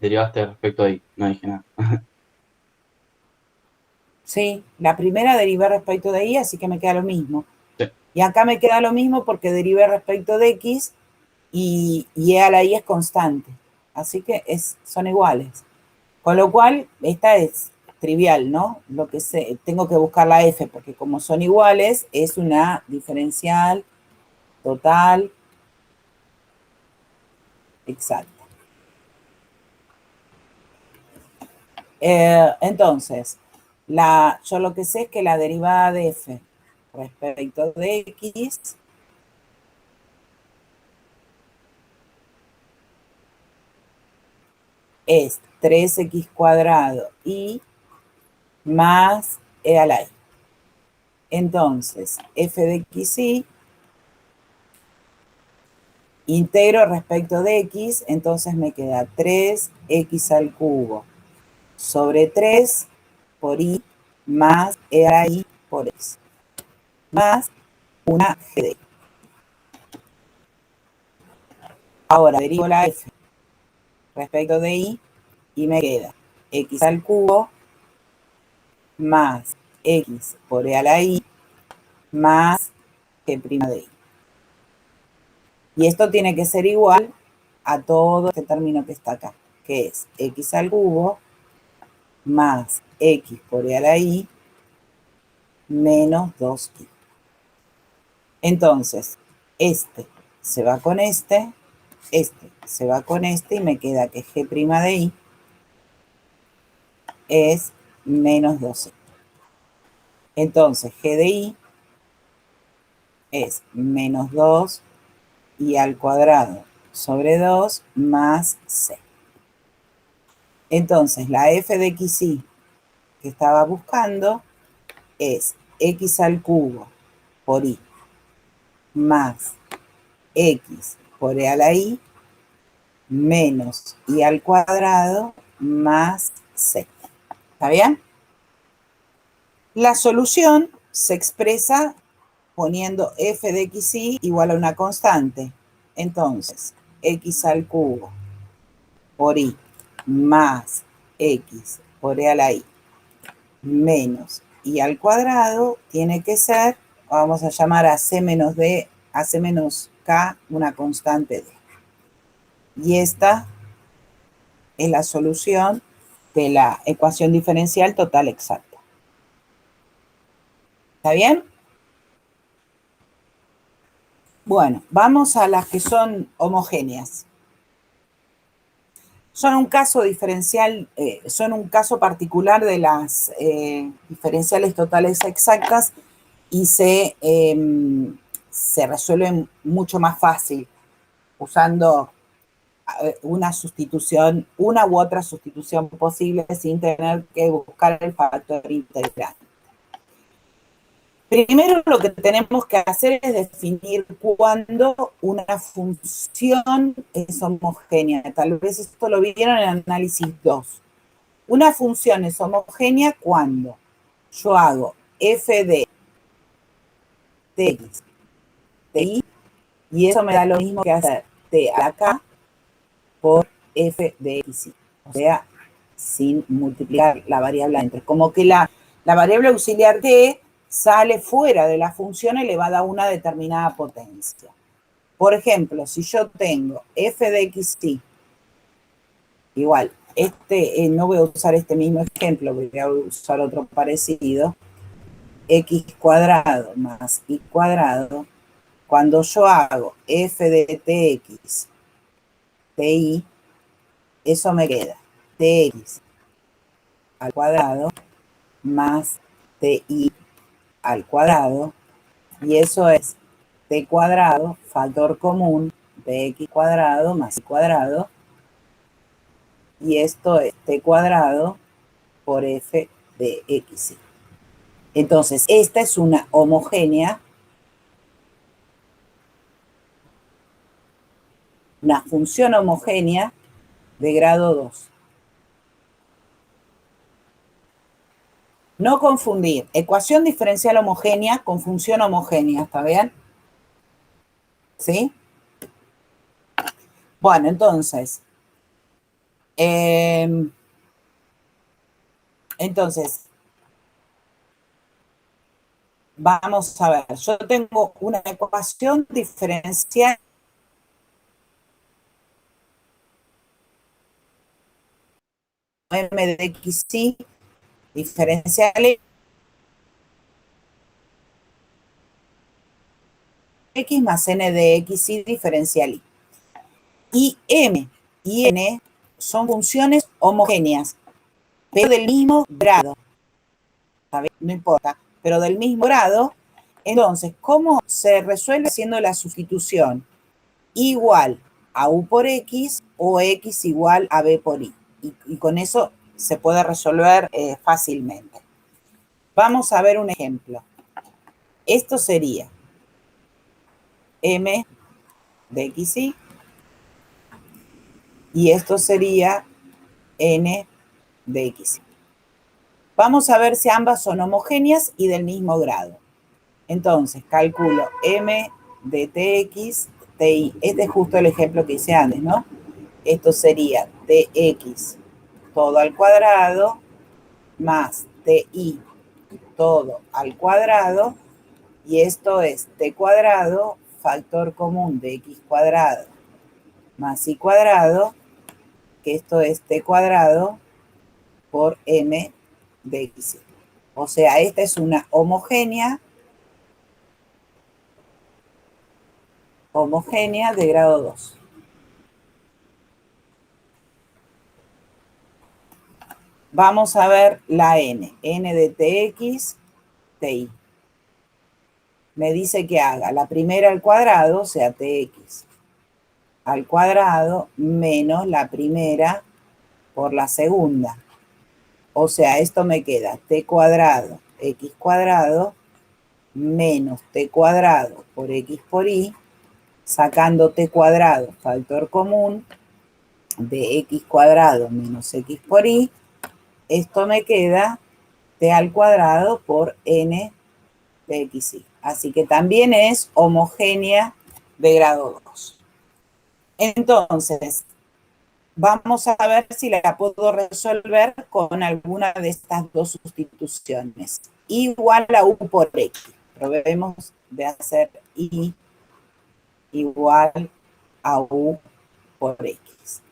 derivaste respecto de I, no dije nada.
Sí, la primera derivé respecto de y, así que me queda lo mismo.
Sí.
Y acá me queda lo mismo porque derivé respecto de x y e a la i es constante. Así que son iguales. Con lo cual, esta es trivial, ¿no? Lo que tengo que buscar la f, porque como son iguales, es una diferencial total exacta. Entonces, yo lo que sé es que la derivada de f respecto de x es 3x cuadrado y más e a la i. Entonces, f de xy integro respecto de x, entonces me queda 3x al cubo sobre 3 por y más e a la i por x, más una g de y. Ahora derivo la f respecto de y me queda x al cubo más x por e a la i más g' de y. Y esto tiene que ser igual a todo este término que está acá, que es x al cubo más x por e a la i menos 2i. Entonces, este se va con este se va con este y me queda que g' de i es menos 2i. Entonces, g de i es menos 2i al cuadrado sobre 2 más c. Entonces, la f de xy que estaba buscando es x al cubo por y más x por e a la i menos y al cuadrado más c. ¿Está bien? La solución se expresa poniendo f de xy igual a una constante. Entonces, x al cubo por y más x por e a la i menos y al cuadrado tiene que ser, vamos a llamar a c menos d, a c menos k una constante d. Y esta es la solución de la ecuación diferencial total exacta. ¿Está bien? Bueno, vamos a las que son homogéneas. Son un caso diferencial, son un caso particular de las diferenciales totales exactas y se resuelven mucho más fácil usando una sustitución, una u otra sustitución posible sin tener que buscar el factor integrante. Primero lo que tenemos que hacer es definir cuándo una función es homogénea. Tal vez esto lo vieron en análisis 2. Una función es homogénea cuando yo hago f de x de y, y eso me da lo mismo que hacer t a la k por f de x, o sea, sin multiplicar la variable entre. Como que la variable auxiliar t sale fuera de la función elevada a una determinada potencia. Por ejemplo, si yo tengo f de xy, igual, no voy a usar este mismo ejemplo, voy a usar otro parecido. x cuadrado más y cuadrado, cuando yo hago f de tx, ti, eso me queda tx al cuadrado más ti al cuadrado, y eso es t cuadrado, factor común de x cuadrado más y cuadrado, y esto es t cuadrado por f de x. Entonces, esta es una homogénea, una función homogénea de grado 2. No confundir ecuación diferencial homogénea con función homogénea, ¿está bien? ¿Sí? Bueno, entonces, vamos a ver, yo tengo una ecuación diferencial m de xy diferencial x más n de xy diferencial y. Y m y n son funciones homogéneas, pero del mismo grado. ¿Sabe? No importa, pero del mismo grado. Entonces, ¿cómo se resuelve haciendo la sustitución? Igual a u por x o x igual a b por y. Y con eso se puede resolver fácilmente. Vamos a ver un ejemplo. Esto sería m de xy y esto sería n de xy. Vamos a ver si ambas son homogéneas y del mismo grado. Entonces, calculo m de tx, ti. Este es justo el ejemplo que hice antes, ¿no? Esto sería tx todo al cuadrado más ti todo al cuadrado, y esto es t cuadrado, factor común de x cuadrado más y cuadrado, que esto es t cuadrado por m de x. O sea, esta es una homogénea de grado 2. Vamos a ver la n de tx, ti. Me dice que haga la primera al cuadrado, o sea, tx al cuadrado menos la primera por la segunda. O sea, esto me queda t cuadrado, x cuadrado, menos t cuadrado por x por y, sacando t cuadrado, factor común de x cuadrado menos x por y. Esto me queda t al cuadrado por n de xy. Así que también es homogénea de grado 2. Entonces, vamos a ver si la puedo resolver con alguna de estas dos sustituciones. Igual a u por x. Probemos de hacer y igual a u por x.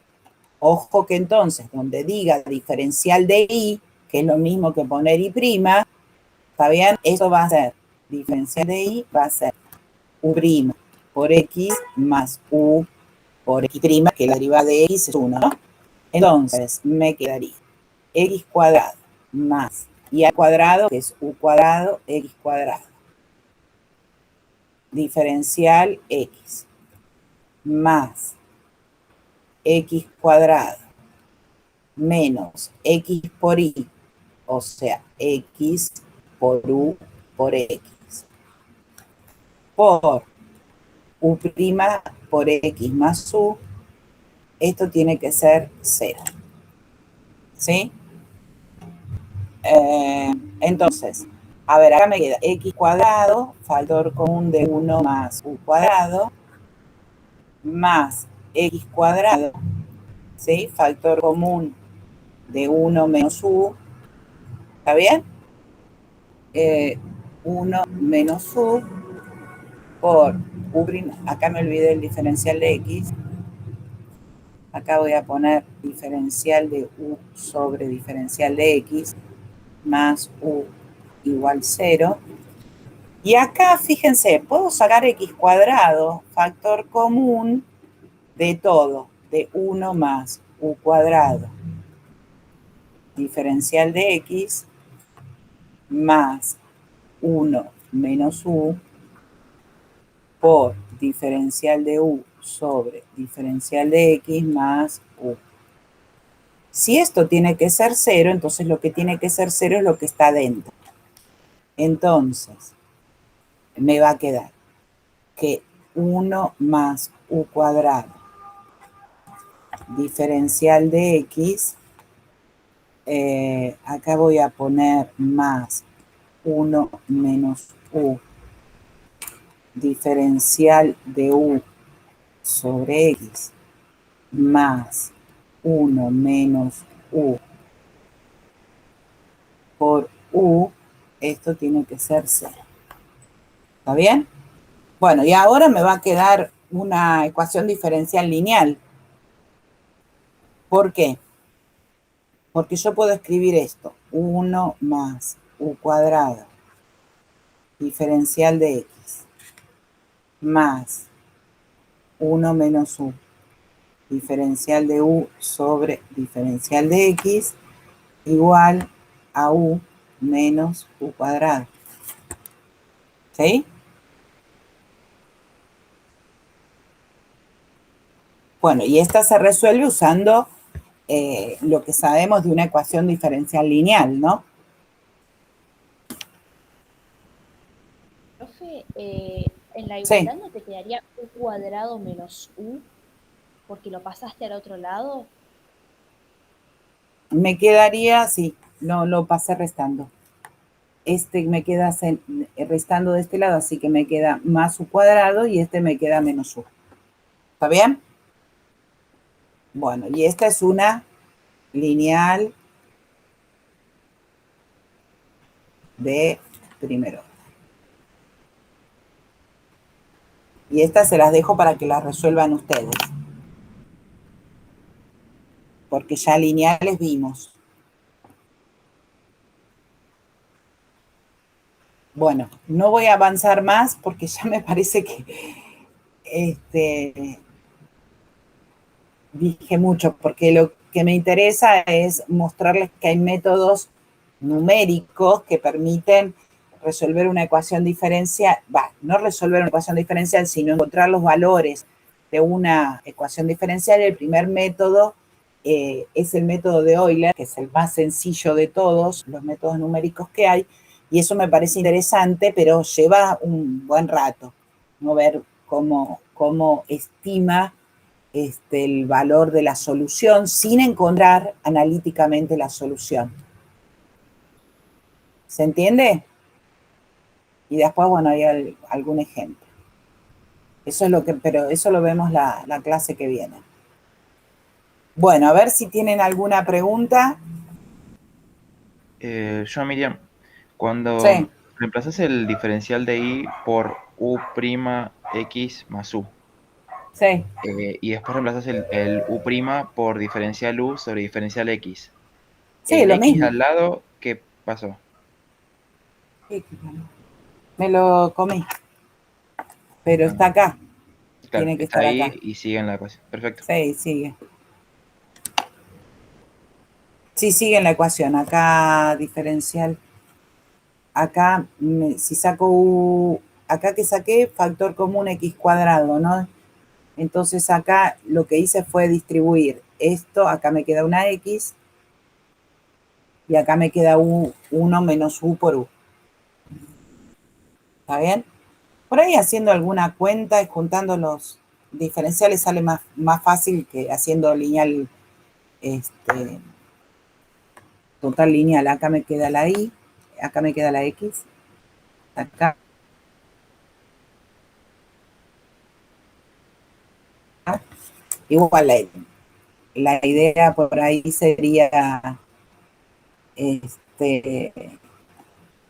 Ojo que entonces, donde diga diferencial de y, que es lo mismo que poner y prima, ¿está bien? Eso va a ser, diferencial de y va a ser u' por x más u por x', que la derivada de x es 1, ¿no? Entonces, me quedaría x cuadrado más y al cuadrado, que es u cuadrado, x cuadrado. Diferencial x más x cuadrado menos x por y, o sea, x por u por x, por u' por x más u. Esto tiene que ser 0. ¿Sí? Entonces, a ver, acá me queda x cuadrado, factor común de 1 más u cuadrado, más x cuadrado, ¿sí? Factor común de 1 menos u, ¿está bien? 1 menos u por u', acá me olvidé el diferencial de x, acá voy a poner diferencial de u sobre diferencial de x, más u igual 0. Y acá, fíjense, puedo sacar x cuadrado, factor común de todo, de 1 más u cuadrado, diferencial de x, más 1 menos u, por diferencial de u sobre diferencial de x más u. Si esto tiene que ser 0, entonces lo que tiene que ser 0 es lo que está dentro. Entonces, me va a quedar que 1 más u cuadrado diferencial de x, acá voy a poner más 1 menos u diferencial de u sobre x más 1 menos u por u, esto tiene que ser 0. ¿Está bien? Bueno, y ahora me va a quedar una ecuación diferencial lineal. ¿Por qué? Porque yo puedo escribir esto, 1 más u cuadrado diferencial de x más 1 menos u diferencial de u sobre diferencial de x igual a u menos u cuadrado. ¿Sí? Bueno, y esta se resuelve usando lo que sabemos de una ecuación diferencial lineal, ¿no?
Profe, en la igualdad no te quedaría u cuadrado menos u porque lo pasaste al otro lado.
Me quedaría, sí, no lo pasé restando. Este me queda restando de este lado, así que me queda más u cuadrado y este me queda menos u. ¿Está bien? Bueno, y esta es una lineal de primer orden. Y estas se las dejo para que las resuelvan ustedes. Porque ya lineales vimos. Bueno, no voy a avanzar más porque ya me parece que dije mucho, porque lo que me interesa es mostrarles que hay métodos numéricos que permiten resolver una ecuación diferencial, no resolver una ecuación diferencial, sino encontrar los valores de una ecuación diferencial. El primer método es el método de Euler, que es el más sencillo de todos los métodos numéricos que hay, y eso me parece interesante, pero lleva un buen rato, ¿no? Ver cómo estima el valor de la solución sin encontrar analíticamente la solución. ¿Se entiende? Y después, bueno, hay algún ejemplo. Eso es lo que, pero eso lo vemos la clase que viene. Bueno, a ver si tienen alguna pregunta.
Yo, Miriam, cuando
Sí.
reemplazas el diferencial de y por u' x más u,
Sí.
y después reemplazas el u' por diferencial u sobre diferencial x,
Sí,
el
lo
x
mismo.
al lado, ¿qué pasó?
Me lo comí. Pero está acá.
Claro,
Tiene que
está
estar
ahí
acá.
y sigue en la ecuación. Perfecto.
Sí, sigue. Sí, sigue en la ecuación. Acá diferencial. Acá, si saco u, acá que saqué factor común x cuadrado, ¿no? Entonces acá lo que hice fue distribuir esto, acá me queda una x, y acá me queda 1 menos u por u. ¿Está bien? Por ahí haciendo alguna cuenta y juntando los diferenciales sale más fácil que haciendo lineal, total lineal. Acá me queda la y, acá me queda la x, acá. Igual la idea por ahí sería,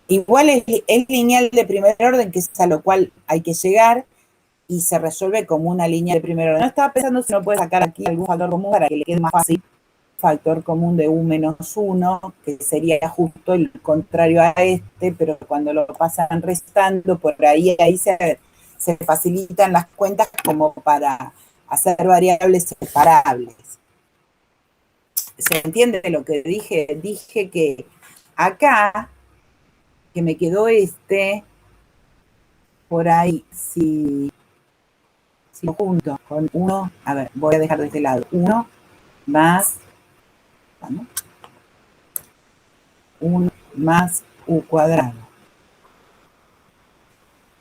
igual es lineal de primer orden, que es a lo cual hay que llegar, y se resuelve como una línea de primer orden. No estaba pensando si no puede sacar aquí algún factor común para que le quede más fácil factor común de u menos 1, que sería justo el contrario a este, pero cuando lo pasan restando, por ahí se facilitan las cuentas como para hacer variables separables. ¿Se entiende lo que dije? Dije que acá, que me quedó por ahí, si lo junto con 1, a ver, voy a dejar de este lado, 1 más, ¿no? 1 más u cuadrado,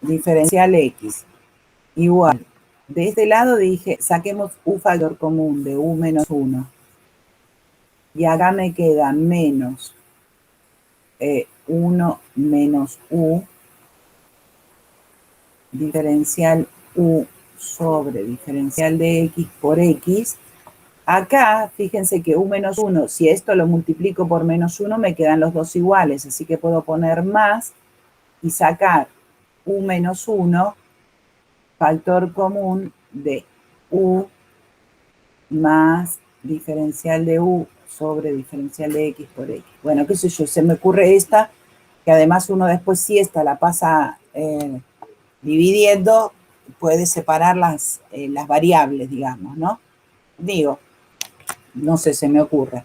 diferencial x, igual. De este lado dije, saquemos u factor común de u menos 1. Y acá me queda menos 1 menos u, diferencial u sobre diferencial de x por x. Acá, fíjense que u menos 1, si esto lo multiplico por menos 1, me quedan los dos iguales, así que puedo poner más y sacar u menos 1, factor común de u más diferencial de u sobre diferencial de x por x. Bueno, qué sé yo, se me ocurre esta, que además uno después si esta la pasa dividiendo, puede separar las variables, digamos, ¿no? Digo, no sé, se me ocurre.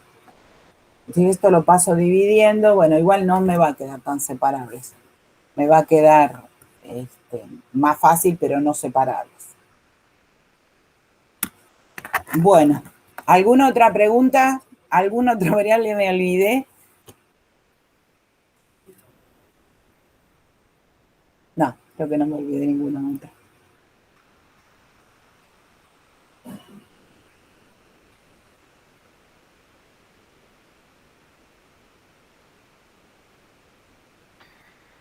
Si esto lo paso dividiendo, bueno, igual no me va a quedar tan separables. Me va a quedar más fácil, pero no separables. Bueno, ¿alguna otra pregunta? ¿Alguna otra variable me olvidé? No, creo que no me olvidé ninguna otra.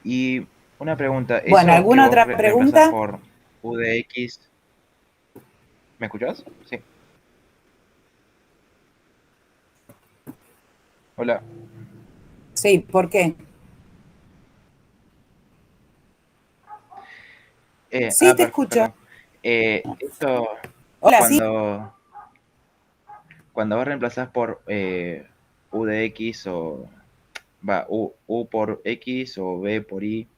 Y una pregunta.
Bueno,
¿eso
¿alguna
que vos
otra pregunta?
reemplazás por u de x? ¿Me escuchás? Sí. Hola.
Sí, ¿por qué? Sí, te escucho.
Perdón. Esto,
Hola, sí.
cuando vos reemplazás por u de x o u por x o b por y,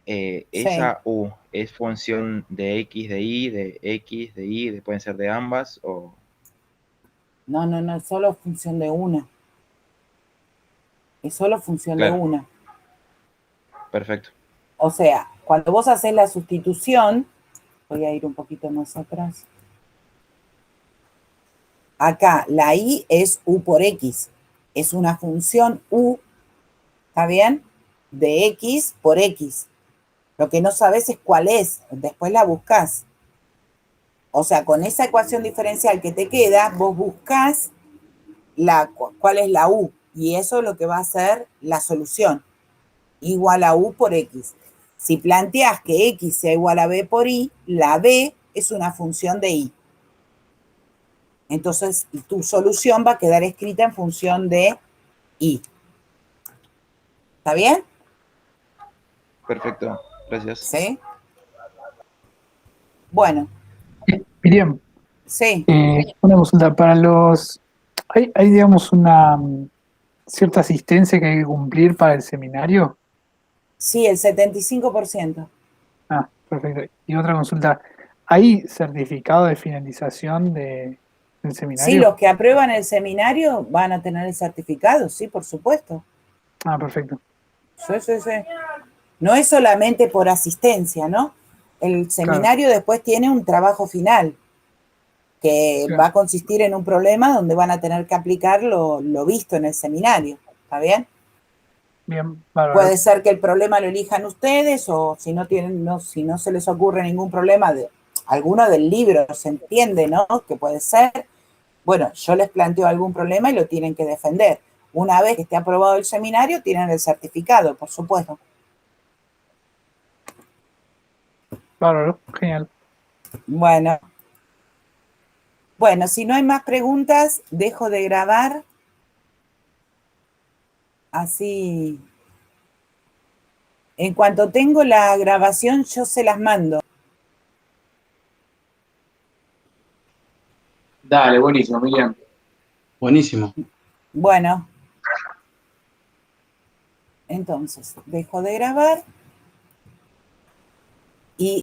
Sí.
esa u es función de x de y, de x de y, pueden ser de ambas o...
No, es solo función de una. Es solo función de
Claro.
una.
Perfecto.
O sea, cuando vos haces la sustitución, voy a ir un poquito más atrás. Acá, la y es u por x. Es una función u, ¿está bien? De x por x. Lo que no sabes es cuál es. Después la buscas. O sea, con esa ecuación diferencial que te queda, vos buscas cuál es la u. Y eso es lo que va a ser la solución. Igual a u por x. Si planteas que x sea igual a b por y, la b es una función de y. Entonces, tu solución va a quedar escrita en función de y. ¿Está bien?
Perfecto. Gracias.
¿Sí? Bueno.
Miriam,
Sí.
una consulta. Para los... ¿Hay digamos, una cierta asistencia que hay que cumplir para el seminario?
Sí, el 75%.
Ah, perfecto. Y otra consulta. ¿Hay certificado de finalización del seminario?
Sí, los que aprueban el seminario van a tener el certificado, sí, por supuesto.
Ah, perfecto.
Sí. No es solamente por asistencia, ¿no? El seminario después tiene un trabajo final que va a consistir en un problema donde van a tener que aplicar lo visto en el seminario. ¿Está bien?
Bien, bárbaro.
Puede ser que el problema lo elijan ustedes o si no se les ocurre ningún problema de alguno del libro, se entiende, ¿no? Que puede ser. Bueno, yo les planteo algún problema y lo tienen que defender. Una vez que esté aprobado el seminario, tienen el certificado, por supuesto.
Bárbaro, genial.
Bueno, si no hay más preguntas, dejo de grabar. Así, en cuanto tengo la grabación, yo se las mando.
Dale, buenísimo, Miriam.
Buenísimo.
Bueno, entonces, dejo de grabar y